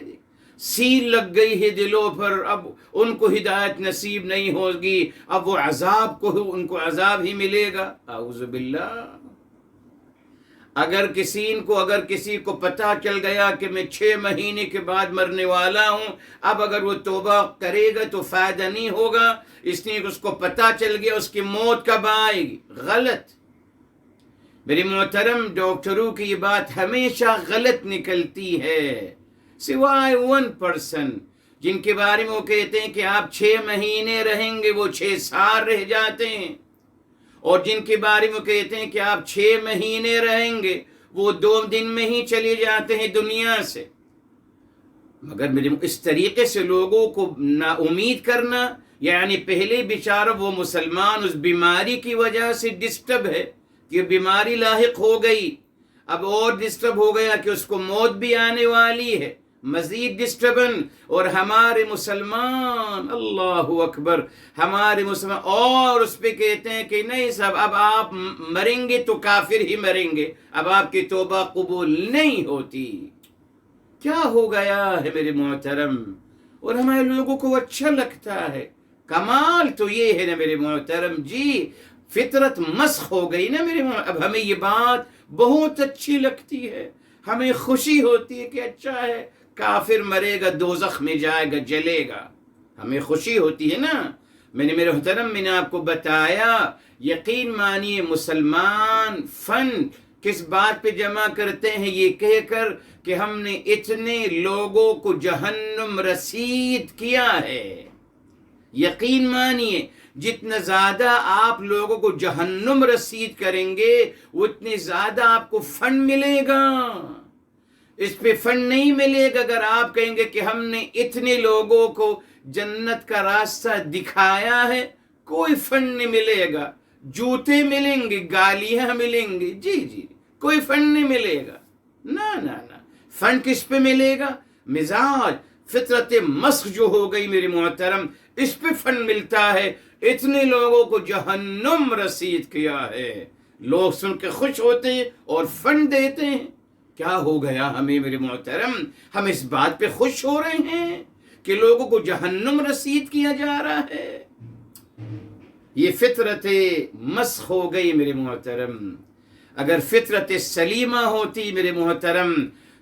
سیل لگ گئی ہے دلوں پر، اب ان کو ہدایت نصیب نہیں ہوگی، اب وہ عذاب کو ان کو عذاب ہی ملے گا. اعوذ باللہ. اگر کسی کو پتہ چل گیا کہ میں 6 مہینے کے بعد مرنے والا ہوں، اب اگر وہ توبہ کرے گا تو فائدہ نہیں ہوگا، اس لیے کہ اس کو پتہ چل گیا اس کی موت کب آئے گی. غلط. میری محترم ڈاکٹروں کی یہ بات ہمیشہ غلط نکلتی ہے، سوائے 1% جن کے بارے میں وہ کہتے ہیں کہ آپ 6 مہینے رہیں گے، وہ 6 سال رہ جاتے ہیں. اور جن کے بارے میں کہتے ہیں کہ آپ 6 مہینے رہیں گے، وہ 2 دن میں ہی چلے جاتے ہیں دنیا سے. مگر میرے اس طریقے سے لوگوں کو نا امید کرنا، یعنی پہلے بیچارہ وہ مسلمان اس بیماری کی وجہ سے ڈسٹرب ہے کہ بیماری لاحق ہو گئی، اب اور ڈسٹرب ہو گیا کہ اس کو موت بھی آنے والی ہے، مزید ڈسٹربن. اور ہمارے مسلمان، اللہ اکبر، ہمارے مسلمان اور اس پہ کہتے ہیں کہ نہیں صاحب اب آپ مریں گے تو کافر ہی مریں گے، اب آپ کی توبہ قبول نہیں ہوتی. کیا ہو گیا ہے میرے محترم؟ اور ہمارے لوگوں کو اچھا لگتا ہے. کمال تو یہ ہے نا میرے محترم، جی فطرت مسخ ہو گئی نا میرے محترم. اب ہمیں یہ بات بہت اچھی لگتی ہے، ہمیں خوشی ہوتی ہے کہ اچھا ہے کافر مرے گا دوزخ میں جائے گا، جلے گا. ہمیں خوشی ہوتی ہے نا. میرے محترم، میں نے آپ کو بتایا، یقین مانیے مسلمان فن کس بات پہ جمع کرتے ہیں، یہ کہہ کر کہ ہم نے اتنے لوگوں کو جہنم رسید کیا ہے. یقین مانیے جتنا زیادہ آپ لوگوں کو جہنم رسید کریں گے اتنے زیادہ آپ کو فن ملے گا. اس پہ فن نہیں ملے گا اگر آپ کہیں گے کہ ہم نے اتنے لوگوں کو جنت کا راستہ دکھایا ہے. کوئی فن نہیں ملے گا. جوتے ملیں گے، گالیاں ملیں گی، جی کوئی فن نہیں ملے گا. نہ فن کس پہ ملے گا؟ مزاج، فطرت مسخ جو ہو گئی میرے محترم، اس پہ فن ملتا ہے. اتنے لوگوں کو جہنم رسید کیا ہے، لوگ سن کے خوش ہوتے ہیں اور فن دیتے ہیں. کیا ہو گیا ہمیں میرے محترم؟ ہم اس بات پہ خوش ہو رہے ہیں کہ لوگوں کو جہنم رسید کیا جا رہا ہے. یہ فطرت مسخ ہو گئی میرے محترم. اگر فطرت سلیمہ ہوتی میرے محترم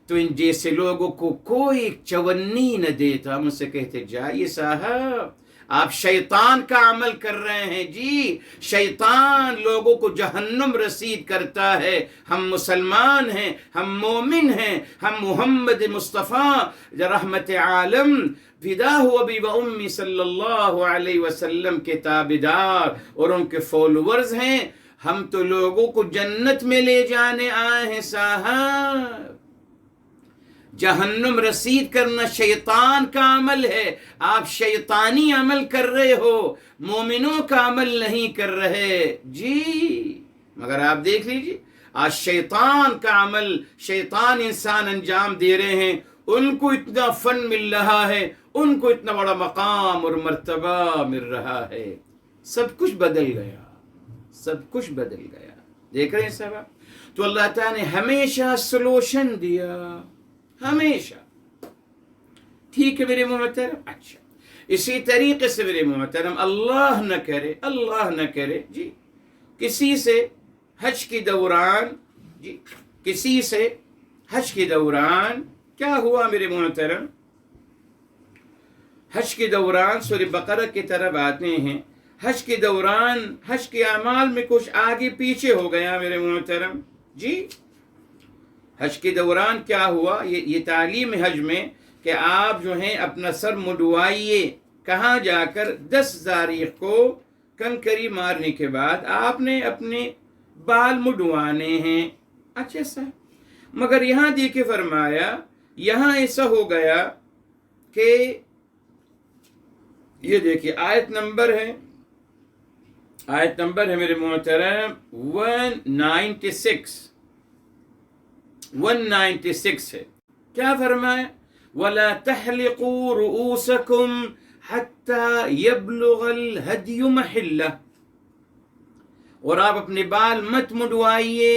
تو ان جیسے لوگوں کو کوئی چونی نہ دیتا. مجھ سے کہتے جائیے صاحب آپ شیطان کا عمل کر رہے ہیں. جی شیطان لوگوں کو جہنم رسید کرتا ہے. ہم مسلمان ہیں، ہم مومن ہیں، ہم محمد مصطفیٰ رحمت عالم فدا ہو ابی و امی صلی اللہ علیہ وسلم کے تابعدار اور ان کے فالوورز ہیں. ہم تو لوگوں کو جنت میں لے جانے آئے ہیں صاحب. جہنم رسید کرنا شیطان کا عمل ہے. آپ شیطانی عمل کر رہے ہو، مومنوں کا عمل نہیں کر رہے. جی مگر آپ دیکھ لیجیے آج شیطان کا عمل شیطان انسان انجام دے رہے ہیں. ان کو اتنا فن مل رہا ہے، ان کو اتنا بڑا مقام اور مرتبہ مل رہا ہے. سب کچھ بدل گیا، سب کچھ بدل گیا. دیکھ رہے ہیں صاحب؟ تو اللہ تعالیٰ نے ہمیشہ سلوشن دیا، ہمیشہ. ٹھیک ہے میرے محترم. اچھا اسی طریقے سے میرے محترم اللہ نہ کرے جی کسی سے حج کے دوران کیا ہوا میرے محترم؟ حج کے دوران سورہ بقرہ کی طرف آتے ہیں. حج کے دوران حج کے اعمال میں کچھ آگے پیچھے ہو گیا میرے محترم. جی حج کے دوران کیا ہوا؟ یہ تعلیم حج میں کہ آپ جو ہیں اپنا سر مڈوائیے. کہاں جا کر 10 تاریخ کو کنکری مارنے کے بعد آپ نے اپنے بال مڈوانے ہیں. اچھا سر، مگر یہاں دیکھے فرمایا یہاں ایسا ہو گیا کہ یہ دیکھیے آیت نمبر ہے میرے محترم 196 ہے. کیا فرمایا؟ وَلَا تَحْلِقُوا رُؤُوسَكُمْ حَتَّى يَبْلُغَ الْهَدْيُ مَحِلَّهُ. اور آپ اپنے بال مت مڈوائیے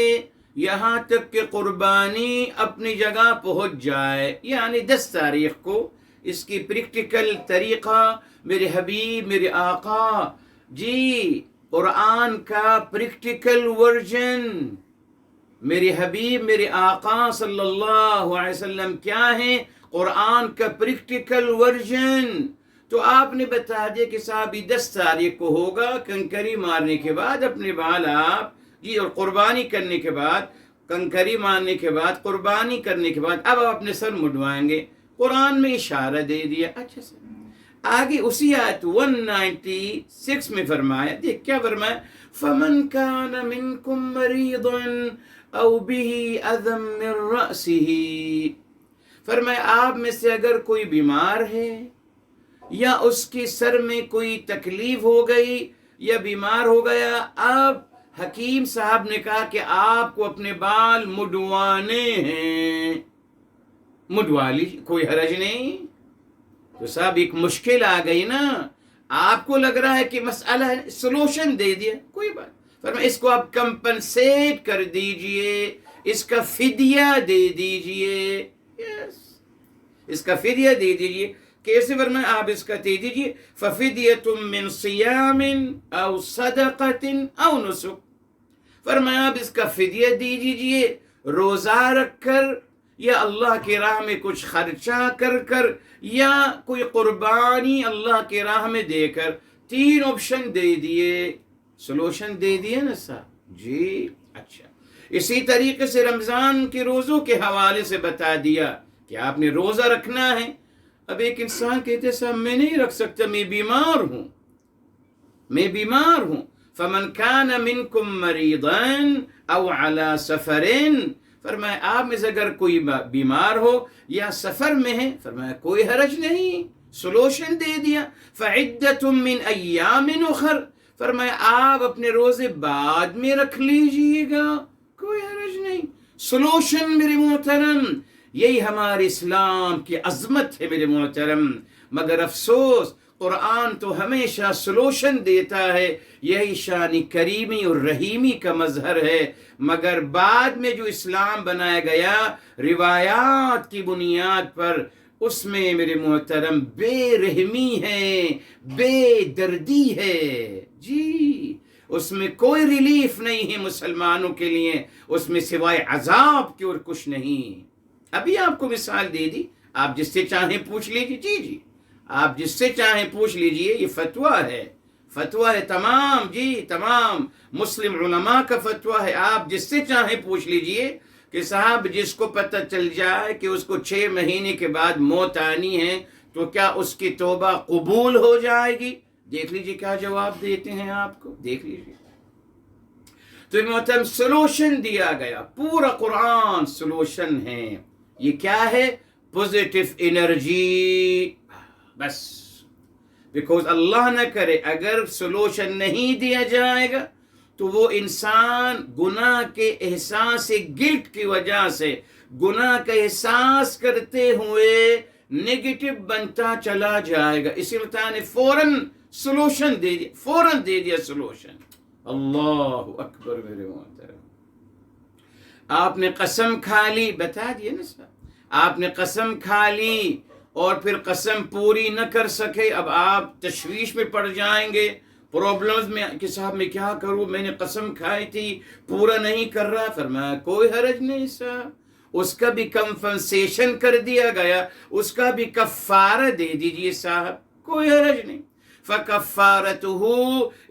یہاں تک کہ قربانی اپنی جگہ پہنچ جائے. یعنی 10 تاریخ کو اس کی پریکٹیکل طریقہ میرے حبیب میرے آقا جی قرآن کا پریکٹیکل ورژن میرے حبیب میرے آقا صلی اللہ علیہ وسلم کیا ہے؟ قرآن کا پریکٹیکل ورژن. تو آپ نے بتا دیا کہ صاحب 10 تاریخ کو ہوگا کنکری مارنے کے بعد اپنے بال آپ جی اور قربانی کرنے کے بعد کنکری مارنے کے بعد قربانی کرنے کے بعد اب آپ اپنے سر مڈوائیں گے. قرآن میں اشارہ دے دیا. اچھا سر آگے اسی آیت 196 میں فرمایا، دیکھ کیا فرمایا؟ فَمَنْ كَانَ مِنْكُمْ مَرِيضًا أَوْ بِهِ أَذًى مِّن رَأْسِهِ. فرمایا آپ میں سے اگر کوئی بیمار ہے یا اس کے سر میں کوئی تکلیف ہو گئی یا بیمار ہو گیا، اب حکیم صاحب نے کہا کہ آپ کو اپنے بال مڈوانے ہیں. مڈوا لیجیے، کوئی حرج نہیں. تو صاحب ایک مشکل آ گئی نا، آپ کو لگ رہا ہے کہ مسئلہ ہے، سلوشن دے دیا، کوئی بات. فرمایا اس کو آپ کمپنسیٹ کر دیجئے، اس کا فدیہ دے دیجئے. اس کا فدیہ دے دیجئے. کیسے؟ فرمایا آپ اس کا دے دیجئے فَفِدْيَةٌ مِّن صِيَامٍ أَوْ صَدَقَةٍ أَوْ نُسُكٍ. فرمایا آپ اس کا فدیہ دے دیجئے، روزہ رکھ کر یا اللہ کی راہ میں کچھ خرچہ کر کر یا کوئی قربانی اللہ کی راہ میں دے کر. 3 آپشن دے دیے، سلوشن دے دیے نا صاحب جی. اچھا، اسی طریقے سے رمضان کے روزوں کے حوالے سے بتا دیا کہ آپ نے روزہ رکھنا ہے. اب ایک انسان کہتے صاحب میں نہیں رکھ سکتا، میں بیمار ہوں، میں بیمار ہوں. فمن کان منکم مریضا او علی سفر، فرمایا آپ میں سے اگر کوئی بیمار ہو یا سفر میں ہے، فرمایا کوئی حرج نہیں، سلوشن دے دیا. فعدۃ من ایام اخر، فرمایا آپ اپنے روزے بعد میں رکھ لیجئے گا، کوئی حرج نہیں. سلوشن میرے محترم، یہی ہمارے اسلام کی عظمت ہے میرے محترم. مگر افسوس قرآن تو ہمیشہ سلوشن دیتا ہے، یہی شان کریمی اور رحیمی کا مظہر ہے. مگر بعد میں جو اسلام بنایا گیا روایات کی بنیاد پر، اس میں میرے محترم بے رحمی ہے، بے دردی ہے جی. اس میں کوئی ریلیف نہیں ہے مسلمانوں کے لیے، اس میں سوائے عذاب کی اور کچھ نہیں. ابھی آپ کو مثال دے دی، آپ جس سے چاہیں پوچھ لیجیے. جی جی، آپ جس سے چاہیں پوچھ لیجئے، یہ فتویٰ ہے، فتویٰ ہے تمام جی، تمام مسلم علماء کا فتویٰ ہے. آپ جس سے چاہیں پوچھ لیجئے کہ صاحب جس کو پتہ چل جائے کہ اس کو 6 مہینے کے بعد موت آنی ہے تو کیا اس کی توبہ قبول ہو جائے گی؟ دیکھ لیجئے کیا جواب دیتے ہیں آپ کو، دیکھ لیجئے. تو محترم سلوشن دیا گیا، پورا قرآن سلوشن ہے. یہ کیا ہے؟ Positive energy. بس بیکوز اللہ نہ کرے اگر سلوشن نہیں دیا جائے گا تو وہ انسان گناہ کے احساس گلٹ کی وجہ سے گناہ کا احساس کرتے ہوئے نیگیٹو بنتا چلا جائے گا. اسی اللہ نے فوراً سلوشن دے دیا، فوراً دے دیا سلوشن. اللہ اکبر میرے محترم. آپ نے قسم کھا لی، بتا دیا نا صاحب، آپ نے قسم کھا لی اور پھر قسم پوری نہ کر سکے، اب آپ تشویش میں پڑ جائیں گے، پرابلمز میں کہ صاحب میں کیا کروں، میں نے قسم کھائی تھی پورا نہیں کر رہا. فرمایا کوئی حرج نہیں صاحب، اس کا بھی کمپنسیشن کر دیا گیا، اس کا بھی کفارہ دے دیجئے صاحب، کوئی حرج نہیں. فَكَفَّارَتُهُ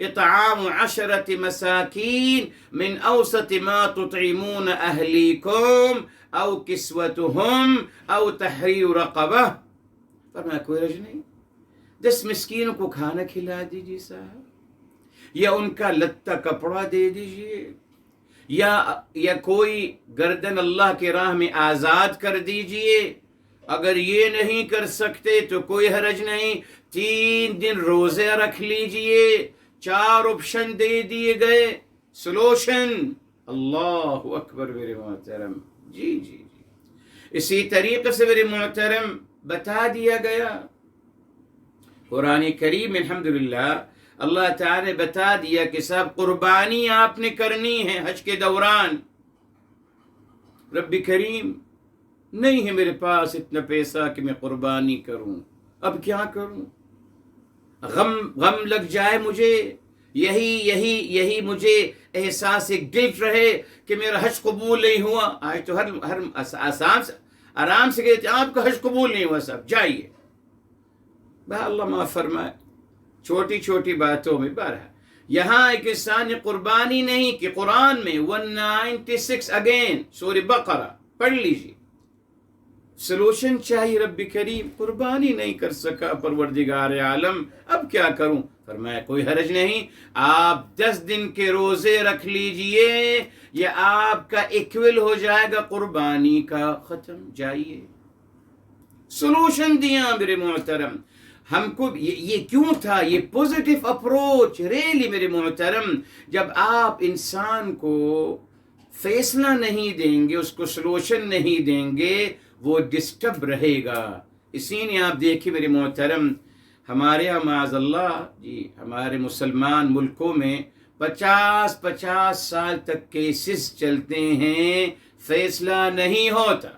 إِطْعَامُ 10 مساکین من اوسط ما تطعمون اہلیکم او کسوتہم او تحریر رقبہ. فرمایا کوئی حرج نہیں، 10 مسکینوں کو کھانا کھلا دیجیے صاحب، یا ان کا لتا کپڑا دے دیجیے، یا کوئی گردن اللہ کے راہ میں آزاد کر دیجیے. اگر یہ نہیں کر سکتے تو کوئی حرج نہیں، 3 دن روزے رکھ لیجئے. 4 آپشن دے دیے گئے، سلوشن. اللہ اکبر میرے محترم. جی جی جی، اسی طریقے سے میرے محترم بتا دیا گیا قرآن کریم الحمدللہ، اللہ تعالی نے بتا دیا کہ صاحب قربانی آپ نے کرنی ہے حج کے دوران. رب کریم نہیں ہے میرے پاس اتنا پیسہ کہ میں قربانی کروں، اب کیا کروں؟ غم لگ جائے مجھے، یہی مجھے احساس گلٹ رہے کہ میرا حج قبول نہیں ہوا. آج تو ہر آرام سے کہتے آپ کا حج قبول نہیں ہوا، صاحب جائیے. اللہ معاف فرمائے، چھوٹی چھوٹی باتوں میں بارہ. یہاں ایک انسان نے قربانی نہیں کی. قرآن میں 196 اگین سورہ بقرہ پڑھ لیجیے. سلوشن چاہیے رب کریم، قربانی نہیں کر سکا پروردگار عالم، اب کیا کروں؟ فرمایا کوئی حرج نہیں، آپ 10 دن کے روزے رکھ لیجئے، یہ آپ کا ایکول ہو جائے گا قربانی کا. ختم، جائیے. سلوشن دیا میرے محترم. ہم کو یہ کیوں تھا؟ یہ پوزیٹیو اپروچ ریلی میرے محترم. جب آپ انسان کو فیصلہ نہیں دیں گے، اس کو سلوشن نہیں دیں گے، وہ ڈسٹرب رہے گا. اسی لیے آپ دیکھیں میرے محترم، ہمارے یہاں معاذ اللہ جی ہمارے مسلمان ملکوں میں 50 سال تک کیسز چلتے ہیں، فیصلہ نہیں ہوتا.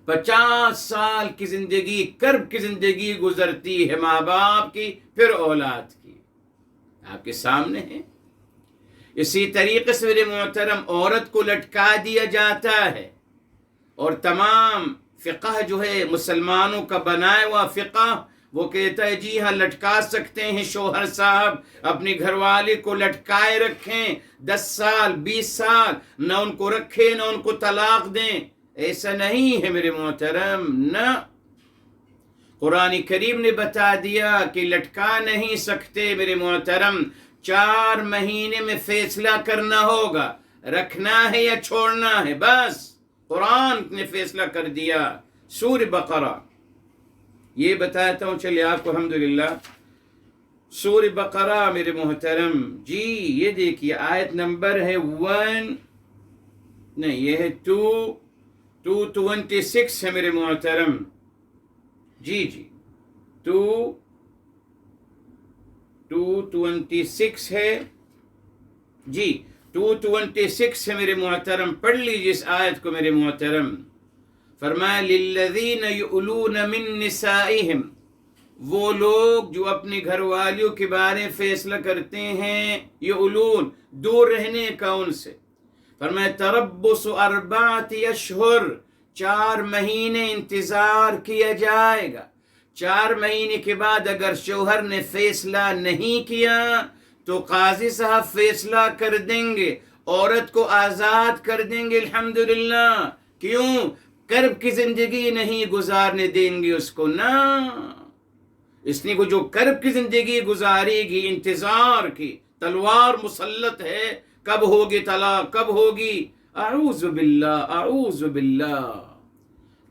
50 سال کی زندگی، کرب کی زندگی گزرتی ہے، ماں باپ کی پھر اولاد کی، آپ کے سامنے ہے. اسی طریقے سے میرے محترم عورت کو لٹکا دیا جاتا ہے. اور تمام فقہ جو ہے مسلمانوں کا بنایا ہوا فقہ وہ کہتا ہے جی ہاں لٹکا سکتے ہیں شوہر صاحب اپنے گھر والے کو لٹکائے رکھیں 10 سال 20 سال نہ ان کو رکھیں نہ ان کو طلاق دیں. ایسا نہیں ہے میرے محترم. نہ قرآن کریم نے بتا دیا کہ لٹکا نہیں سکتے میرے محترم. 4 مہینے میں فیصلہ کرنا ہوگا رکھنا ہے یا چھوڑنا ہے. بس قرآن نے فیصلہ کر دیا. سورہ بقرہ یہ بتاتا ہوں چلیے آپ کو الحمدللہ. سورہ بقرہ میرے محترم جی یہ دیکھیے آیت نمبر ہے 1 نہیں یہ ہے 226 ہے میرے محترم. جی 226 ہے جی 226 ہے میرے محترم. پڑھ لیجیے اس آیت کو میرے محترم. فرمایا للذین یؤلون من نسائہم وہ لوگ جو اپنے گھر والیوں کے بارے میں فیصلہ کرتے ہیں یؤلون دور رہنے کا ان سے. فرمایا تربص 4 اشہر 4 مہینے انتظار کیا جائے گا. 4 مہینے کے بعد اگر شوہر نے فیصلہ نہیں کیا تو قاضی صاحب فیصلہ کر دیں گے عورت کو آزاد کر دیں گے. الحمدللہ. کیوں؟ کرب کی زندگی نہیں گزارنے دیں گے اس کو. نہ اس نے کو جو کرب کی زندگی گزارے گی انتظار کی تلوار مسلط ہے. کب ہوگی طلاق کب ہوگی؟ اعوذ باللہ اعوذ باللہ.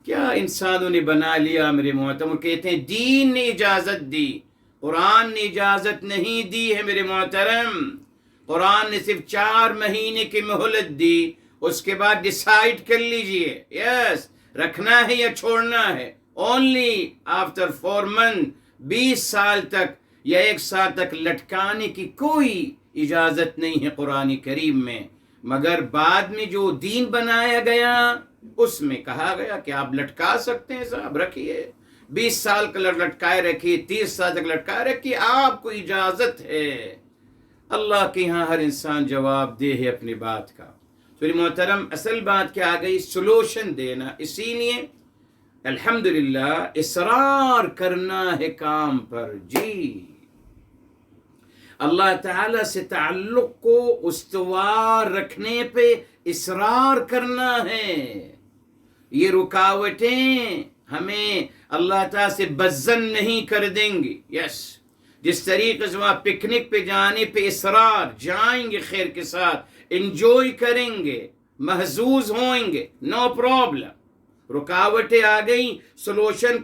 کیا انسانوں نے بنا لیا میرے محترم. کہتے ہیں دین نے اجازت دی قرآن نے اجازت نہیں دی ہے میرے محترم. قرآن نے صرف 4 مہینے کی مہلت دی. اس کے بعد ڈیسائیڈ کر لیجئے یس رکھنا ہے یا چھوڑنا ہے. اونلی آفٹر 4 منتھ 20 سال تک یا 1 سال تک لٹکانے کی کوئی اجازت نہیں ہے قرآن کریم میں. مگر بعد میں جو دین بنایا گیا اس میں کہا گیا کہ آپ لٹکا سکتے ہیں صاحب رکھیے 20 سال کا لٹکائے رکھیے 30 سال تک لٹکائے رکھیے آپ کو اجازت ہے. اللہ کے ہاں ہر انسان جواب دہ ہے اپنی بات کا. تو محترم اصل بات کیا آ گئی سولوشن دینا. اسی لیے الحمدللہ اصرار کرنا ہے کام پر. جی اللہ تعالی سے تعلق کو استوار رکھنے پہ اصرار کرنا ہے. یہ رکاوٹیں ہمیں اللہ تعالی سے بزن نہیں کر دیں گی. یس جس طریقے سے وہاں پکنک پہ جانے پہ اصرار جائیں گے خیر کے ساتھ انجوائے کریں گے محظوظ ہوئیں گے نو پرابلم. رکاوٹیں آ گئیں سولوشن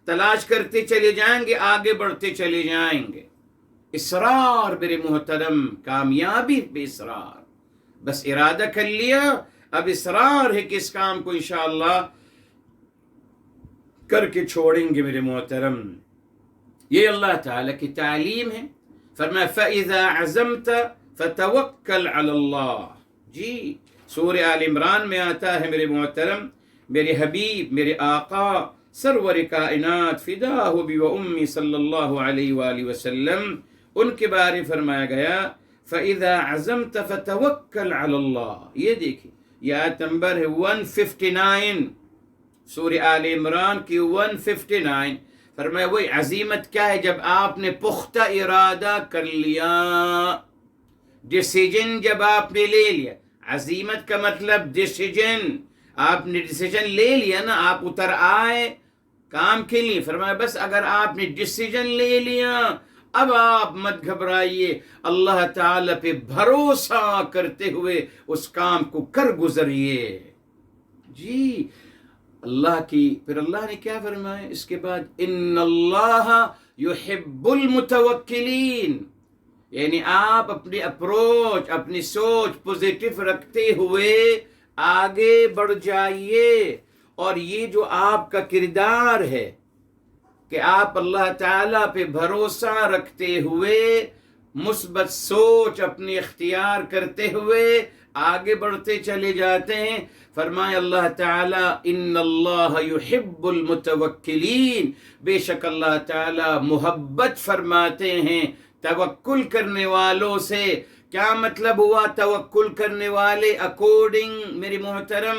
تلاش کرتے چلے جائیں گے آگے بڑھتے چلے جائیں گے. اصرار میرے محترم کامیابی پہ اصرار. بس ارادہ کر لیا اب اصرار ہے کہ اس کام کو انشاءاللہ کر کے چھوڑیں گے میرے محترم. یہ اللہ تعالیٰ کی تعلیم ہے. فرمایا فَإِذَا عَزَمْتَ فَتَوَكَّلْ عَلَى اللَّهِ. جی سورہ آل عمران میں آتا ہے میرے محترم میرے حبیب میرے آقا سرور کائنات فداہ بی و امی صلی اللہ علیہ وآلہ وسلم ان کے بارے فرمایا گیا فَإِذَا عَزَمْتَ فَتَوَكَّلْ عَلَى اللَّهِ. یہ دیکھیں یہ آیت نمبر ہے 159 سورہ آل عمران کی 159. فرمایا وہی عزیمت کیا ہے جب آپ نے پختہ ارادہ کر لیا ڈیسیجن جب آپ نے لے لیا. عزیمت کا مطلب ڈیسیجن. آپ نے ڈیسیجن لے لیا نا آپ اتر آئے کام کے لیے. فرمایا بس اگر آپ نے ڈیسیجن لے لیا اب آپ مت گھبرائیے اللہ تعالی پہ بھروسہ کرتے ہوئے اس کام کو کر گزریے. جی اللہ کی پھر اللہ نے کیا فرمایا اس کے بعد ان اللہ یحب المتوکلین. یعنی آپ اپنی اپروچ اپنی سوچ پوزیٹو رکھتے ہوئے آگے بڑھ جائیے. اور یہ جو آپ کا کردار ہے کہ آپ اللہ تعالیٰ پہ بھروسہ رکھتے ہوئے مثبت سوچ اپنی اختیار کرتے ہوئے آگے بڑھتے چلے جاتے ہیں. فرمایا اللہ تعالیٰ ان اللہ یحب المتوکلین. بے شک اللہ تعالیٰ محبت فرماتے ہیں توکل کرنے والوں سے. کیا مطلب ہوا توکل کرنے والے؟ اکارڈنگ میرے محترم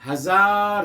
1000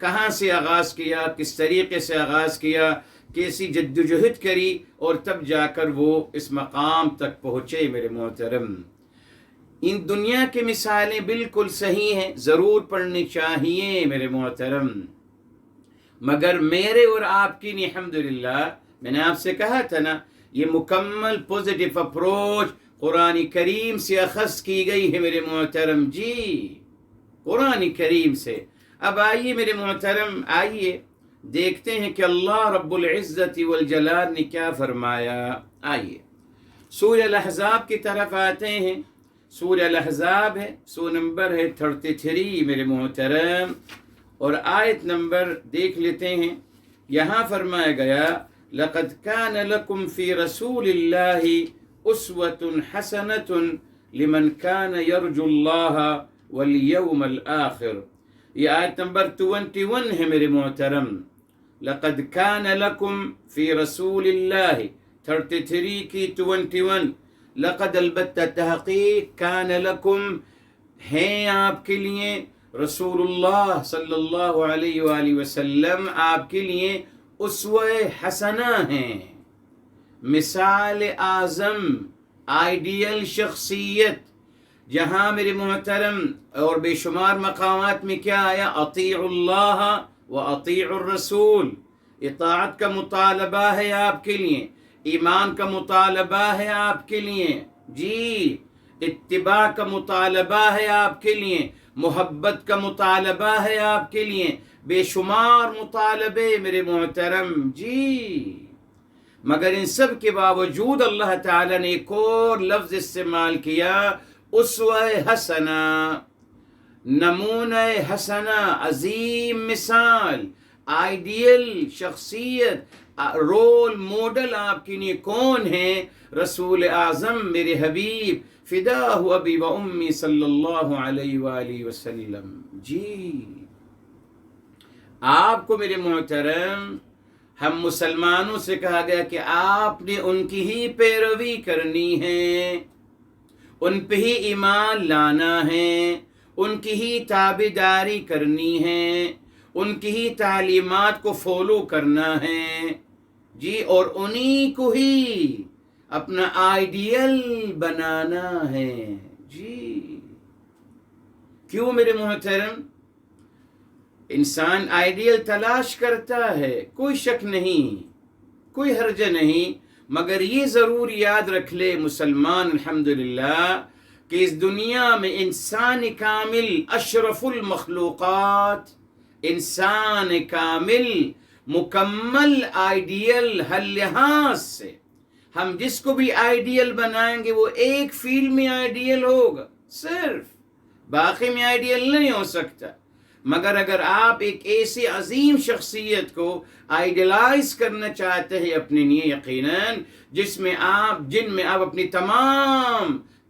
کہاں سے آغاز کیا، کس طریقے سے آغاز کیا، کیسی جدوجہد کری، اور تب جا کر وہ اس مقام تک پہنچے میرے محترم۔ ان دنیا کی مثالیں بالکل صحیح ہیں، ضرور پڑھنی چاہیے میرے محترم، مگر میرے اور آپ کی نہیں، الحمدللہ میں نے آپ سے کہا تھا نا، یہ مکمل پوزیٹیو اپروچ قرآن کریم سے اخذ کی گئی ہے میرے محترم جی، قرآن کریم سے۔ اب آئیے میرے محترم، آئیے دیکھتے ہیں کہ اللہ رب العزت والجلال نے کیا فرمایا۔ آئیے سورہ الاحزاب کی طرف آتے ہیں۔ سورہ الاحزاب ہے، سو نمبر ہے 33 میرے محترم، اور آیت نمبر دیکھ لیتے ہیں۔ یہاں فرمایا گیا لَقَدْ كَانَ لَكُمْ فِي رَسُولِ اللَّهِ أُسْوَةٌ حَسَنَةٌ لِمَنْ كَانَ يَرْجُو اللَّهَ وَالْيَوْمَ الْآخِرَ۔ یہ آیت نمبر 21 ہے میرے محترم۔ لَقَدْ كَانَ لَكُمْ فِي رَسُولِ اللَّهِ 33 کی 21، لقد البتہ تحقیق کان لکم ہیں آپ کے لیے، رسول اللہ صلی اللہ علیہ وآلہ وسلم آپ کے لیے اسوہ حسنہ ہیں، مثال اعظم، آئیڈیل شخصیت، جہاں میرے محترم اور بے شمار مقامات میں کیا آیا، اطیعوا اللہ و اطیعوا الرسول، اطاعت کا مطالبہ ہے آپ کے لیے، ایمان کا مطالبہ ہے آپ کے لیے جی، اتباع کا مطالبہ ہے آپ کے لیے، محبت کا مطالبہ ہے آپ کے لیے، بے شمار مطالبے میرے محترم جی، مگر ان سب کے باوجود اللہ تعالیٰ نے ایک اور لفظ استعمال کیا، اسوہ حسنہ، نمونہ حسنہ، عظیم مثال، آئیڈیل شخصیت، رول ماڈل آپ کے لیے کون ہیں؟ رسول اعظم میرے حبیب فداہ ابی و امی صلی اللہ علیہ وآلہ وسلم جی۔ آپ کو میرے محترم، ہم مسلمانوں سے کہا گیا کہ آپ نے ان کی ہی پیروی کرنی ہے، ان پہ ہی ایمان لانا ہے، ان کی ہی تابعداری کرنی ہے، ان کی ہی تعلیمات کو فالو کرنا ہے جی، اور انہی کو ہی اپنا آئیڈیل بنانا ہے جی۔ کیوں میرے محترم؟ انسان آئیڈیل تلاش کرتا ہے، کوئی شک نہیں، کوئی حرج نہیں، مگر یہ ضرور یاد رکھ لے مسلمان الحمدللہ کہ اس دنیا میں انسان کامل اشرف المخلوقات، انسان کامل مکمل آئیڈیل ہر لحاظ سے، ہم جس کو بھی آئیڈیل بنائیں گے وہ ایک فیلڈ میں آئیڈیل ہوگا صرف، باقی میں آئیڈیل نہیں ہو سکتا۔ مگر اگر آپ ایک ایسی عظیم شخصیت کو آئیڈیلائز کرنا چاہتے ہیں اپنے لیے، یقیناً جن میں آپ اپنی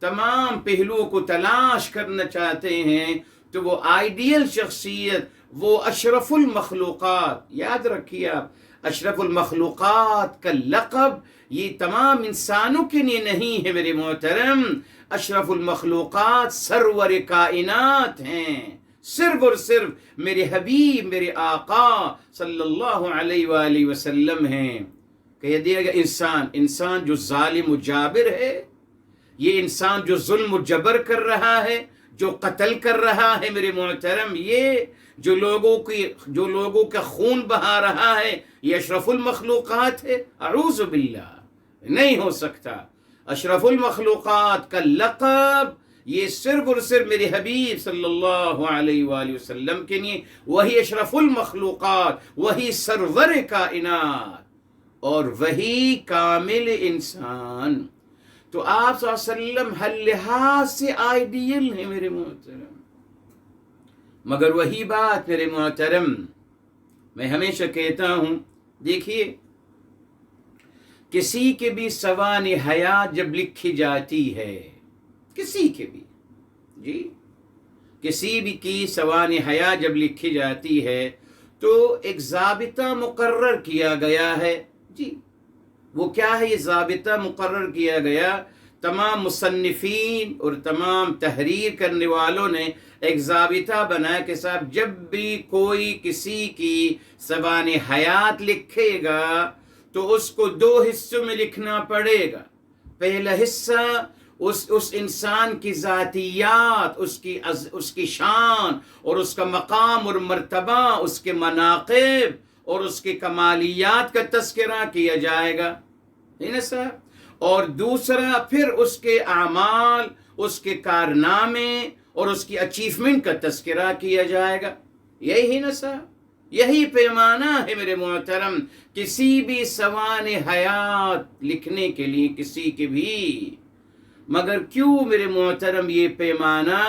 تمام پہلوؤں کو تلاش کرنا چاہتے ہیں، تو وہ آئیڈیل شخصیت، وہ اشرف المخلوقات، یاد رکھیے آپ، اشرف المخلوقات کا لقب یہ تمام انسانوں کے لیے نہیں ہے میرے محترم، اشرف المخلوقات سرور کائنات ہیں، صرف اور صرف میرے حبیب، میرے آقا صلی اللہ علیہ وآلہ وسلم ہیں۔ کہہ دیا گیا انسان جو ظالم و جابر ہے، یہ انسان جو ظلم و جبر کر رہا ہے، جو قتل کر رہا ہے میرے محترم، یہ جو لوگوں کا خون بہا رہا ہے، یہ اشرف المخلوقات ہے؟ اعوذ باللہ، نہیں ہو سکتا۔ اشرف المخلوقات کا لقب یہ صرف اور صرف میرے حبیب صلی اللہ علیہ وآلہ وسلم کے لیے، وہی اشرف المخلوقات، وہی سرور کائنات اور وہی کامل انسان۔ تو آپ صلی اللہ علیہ وسلم ہر لحاظ سے آئیڈیل ہیں میرے محترم، مگر وہی بات میرے محترم میں ہمیشہ کہتا ہوں، دیکھیے کسی کے بھی سوانح حیات جب لکھی جاتی ہے، کسی کے بھی جی، کسی بھی کی سوانح حیات جب لکھی جاتی ہے تو ایک ضابطہ مقرر کیا گیا ہے جی۔ وہ کیا ہے یہ ضابطہ مقرر کیا گیا؟ تمام مصنفین اور تمام تحریر کرنے والوں نے ایک ضابطہ بنایا کہ صاحب جب بھی کوئی کسی کی سوانح حیات لکھے گا تو اس کو 2 حصوں میں لکھنا پڑے گا. پہلا حصہ اس انسان کی ذاتیات، اس کی شان اور اس کا مقام اور مرتبہ، اس کے مناقب اور اس کے کمالیات کا تذکرہ کیا جائے گا، ہے نا صاحب. اور دوسرا پھر اس کے اعمال، اس کے کارنامے اور اس کی اچیومنٹ کا تذکرہ کیا جائے گا. یہی نا صاحب، یہی پیمانہ ہے میرے محترم کسی بھی سوانح حیات لکھنے کے لیے کسی کے بھی. مگر کیوں میرے محترم یہ پیمانہ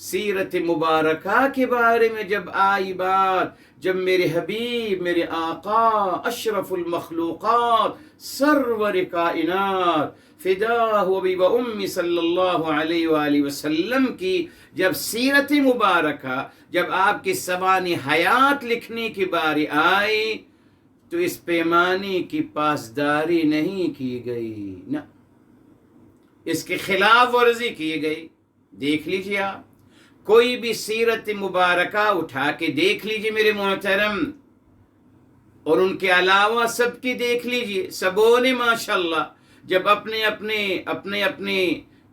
سیرت مبارکہ کے بارے میں جب آئی بات، جب میرے حبیب، میرے آقا، اشرف المخلوقات، سرور کائنات، فداہ ابی و امی صلی اللہ علیہ وآلہ وسلم کی جب سیرت مبارکہ، جب آپ کی سوانح حیات لکھنے کی باری آئی تو اس پیمانے کی پاسداری نہیں کی گئی، نہ اس کے خلاف ورزی کی گئی. دیکھ لیجیے آپ کوئی بھی سیرت مبارکہ اٹھا کے دیکھ لیجیے میرے محترم، اور ان کے علاوہ سب کی دیکھ لیجیے، سبوں نے ماشاءاللہ جب اپنے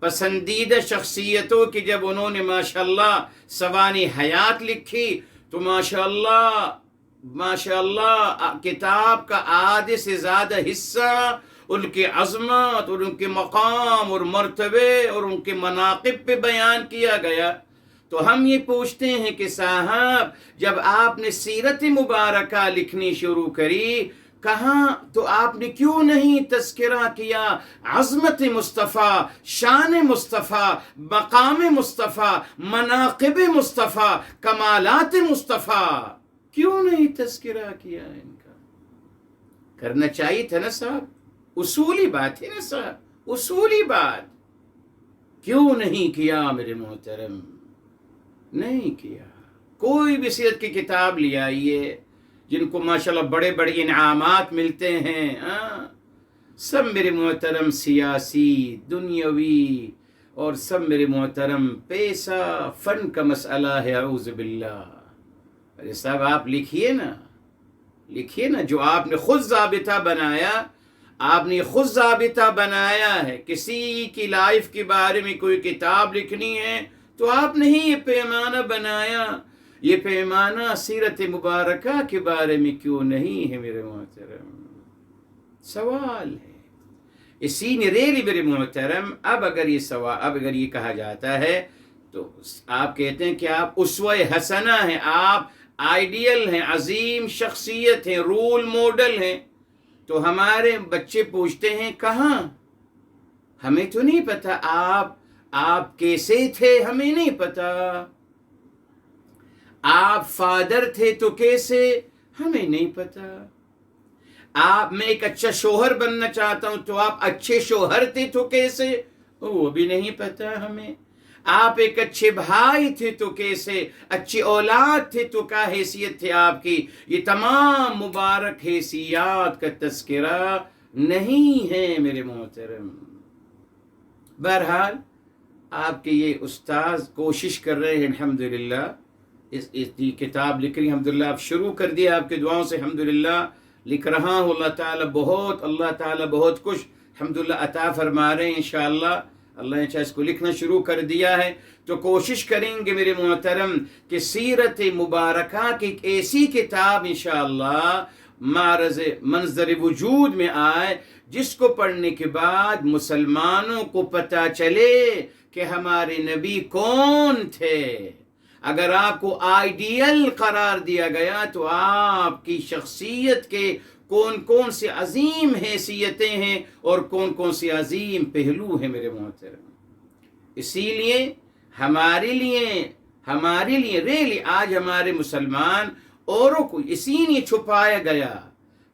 پسندیدہ شخصیتوں کی جب انہوں نے ماشاءاللہ سوانح حیات لکھی تو ماشاءاللہ کتاب کا آدھے سے زیادہ حصہ ان کی عظمت اور ان کے مقام اور مرتبے اور ان کے مناقب پہ بیان کیا گیا. تو ہم یہ پوچھتے ہیں کہ صاحب جب آپ نے سیرت مبارکہ لکھنی شروع کری کہاں تو آپ نے کیوں نہیں تذکرہ کیا عظمت مصطفیٰ، شان مصطفیٰ، مقام مصطفیٰ، مناقب مصطفیٰ، کمالات مصطفیٰ؟ کیوں نہیں تذکرہ کیا ان کا؟ کرنا چاہیے تھا نا صاحب، اصولی بات ہے نا صاحب، اصولی بات. کیوں نہیں کیا میرے محترم؟ نہیں کیا. کوئی بھی سیرت کی کتاب لے آئیے جن کو ماشاءاللہ بڑے بڑے انعامات ملتے ہیں، سب میرے محترم سیاسی، دنیاوی، اور سب میرے محترم پیسہ فن کا مسئلہ ہے. اعوذ باللہ. ارے صاحب آپ لکھیے نا جو آپ نے خود ضابطہ بنایا، آپ نے خود ضابطہ بنایا ہے. کسی کی لائف کے بارے میں کوئی کتاب لکھنی ہے تو آپ نے ہی یہ پیمانہ بنایا. یہ پیمانہ سیرت مبارکہ کے بارے میں کیوں نہیں ہے میرے محترم؟ سوال ہے. اسی نے ریلی میرے محترم اب اگر یہ کہا جاتا ہے تو آپ کہتے ہیں کہ آپ اسوہ حسنہ ہیں، آپ آئیڈیل ہیں، عظیم شخصیت ہیں، رول ماڈل ہیں. تو ہمارے بچے پوچھتے ہیں کہاں؟ ہمیں تو نہیں پتہ آپ کیسے تھے، ہمیں نہیں پتہ. آپ فادر تھے تو کیسے، ہمیں نہیں پتہ. میں ایک اچھا شوہر بننا چاہتا ہوں تو آپ اچھے شوہر تھے تو کیسے، وہ بھی نہیں پتہ ہمیں. آپ ایک اچھے بھائی تھے تو کیسے، اچھی اولاد تھے تو کیا حیثیت تھے آپ کی. یہ تمام مبارک حیثیات کا تذکرہ نہیں ہے میرے محترم. بہرحال آپ کے یہ استاذ کوشش کر رہے ہیں الحمدللہ، اس کتاب لکھ رہی الحمدللہ. آپ شروع کر دیا، آپ کے دعاؤں سے الحمدللہ لکھ رہا ہوں. اللہ تعالیٰ بہت کچھ الحمدللہ عطا فرما رہے ہیں انشاءاللہ. اللہ نے چاہے اس کو لکھنا شروع کر دیا ہے تو کوشش کریں گے میرے محترم کہ سیرت مبارکہ کی ایک ایسی کتاب انشاءاللہ معرض منظر وجود میں آئے جس کو پڑھنے کے بعد مسلمانوں کو پتہ چلے کہ ہمارے نبی کون تھے. اگر آپ کو آئیڈیل قرار دیا گیا تو آپ کی شخصیت کے کون سے عظیم حیثیتیں ہیں اور کون سے عظیم پہلو ہیں میرے محترم. اسی لیے ہمارے لیے ریلی آج ہمارے مسلمان اوروں کو اسی لیے چھپایا گیا.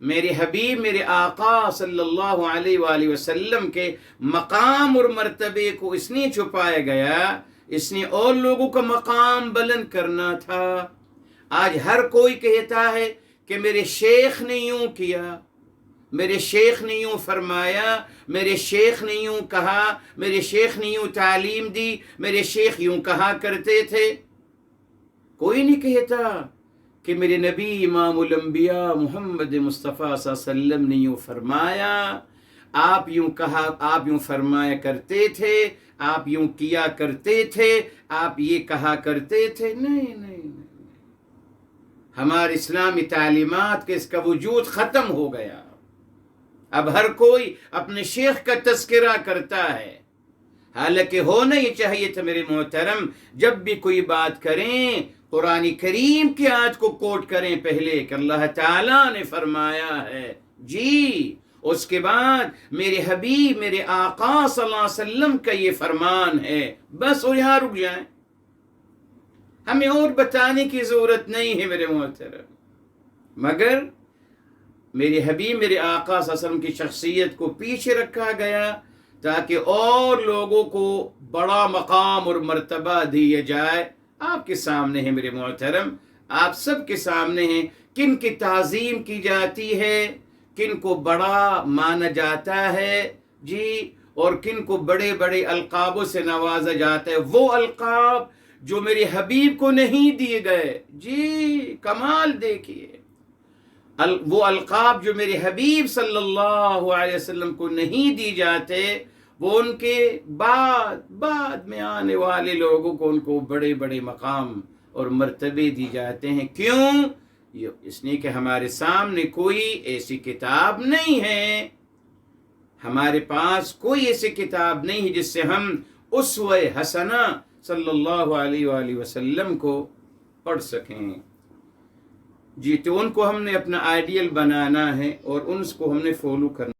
میرے حبیب، میرے آقا صلی اللہ علیہ وآلہ وسلم کے مقام اور مرتبے کو اس لیے چھپایا گیا، اس نے اور لوگوں کا مقام بلند کرنا تھا. آج ہر کوئی کہتا ہے کہ میرے شیخ نے یوں کیا، میرے شیخ نے یوں فرمایا، میرے شیخ نے یوں کہا، میرے شیخ نے یوں تعلیم دی، میرے شیخ یوں کہا کرتے تھے۔ کوئی نہیں کہتا کہ میرے نبی امام الانبیاء محمد مصطفیٰ صلی اللہ علیہ وسلم نے یوں فرمایا، آپ یوں کہا، آپ یوں فرمایا کرتے تھے، آپ یوں کیا کرتے تھے، آپ یہ کہا کرتے تھے۔ نہیں نہیں نہیں، ہمارے اسلامی تعلیمات کے اس کا وجود ختم ہو گیا۔ اب ہر کوئی اپنے شیخ کا تذکرہ کرتا ہے، حالانکہ ہونا یہ چاہیے تھا میرے محترم، جب بھی کوئی بات کریں قرآن کریم کی آیت کو کوٹ کریں پہلے کہ اللہ تعالیٰ نے فرمایا ہے جی، اس کے بعد میرے حبیب میرے آقا صلی اللہ علیہ وسلم کا یہ فرمان ہے، بس اور یہاں رک جائیں، ہمیں اور بتانے کی ضرورت نہیں ہے میرے محترم۔ مگر میرے حبیب میرے آقا صلی اللہ علیہ وسلم کی شخصیت کو پیچھے رکھا گیا تاکہ اور لوگوں کو بڑا مقام اور مرتبہ دیا جائے۔ آپ کے سامنے ہے میرے محترم، آپ سب کے سامنے ہیں کن کی تعظیم کی جاتی ہے، کن کو بڑا مانا جاتا ہے جی، اور کن کو بڑے بڑے القابوں سے نوازا جاتا ہے، وہ القاب جو میرے حبیب کو نہیں دیے گئے۔ جی کمال دیکھیے، وہ القاب جو میرے حبیب صلی اللہ علیہ وسلم کو نہیں دی جاتے، وہ ان کے بعد میں آنے والے لوگوں کو ان کو بڑے بڑے مقام اور مرتبے دی جاتے ہیں۔ کیوں؟ اس لیے کہ ہمارے سامنے کوئی ایسی کتاب نہیں ہے، ہمارے پاس کوئی ایسی کتاب نہیں ہے جس سے ہم اسوہ حسنہ صلی اللہ علیہ وآلہ وسلم کو پڑھ سکیں۔ جی تو ان کو ہم نے اپنا آئیڈیل بنانا ہے اور ان کو ہم نے فالو کرنا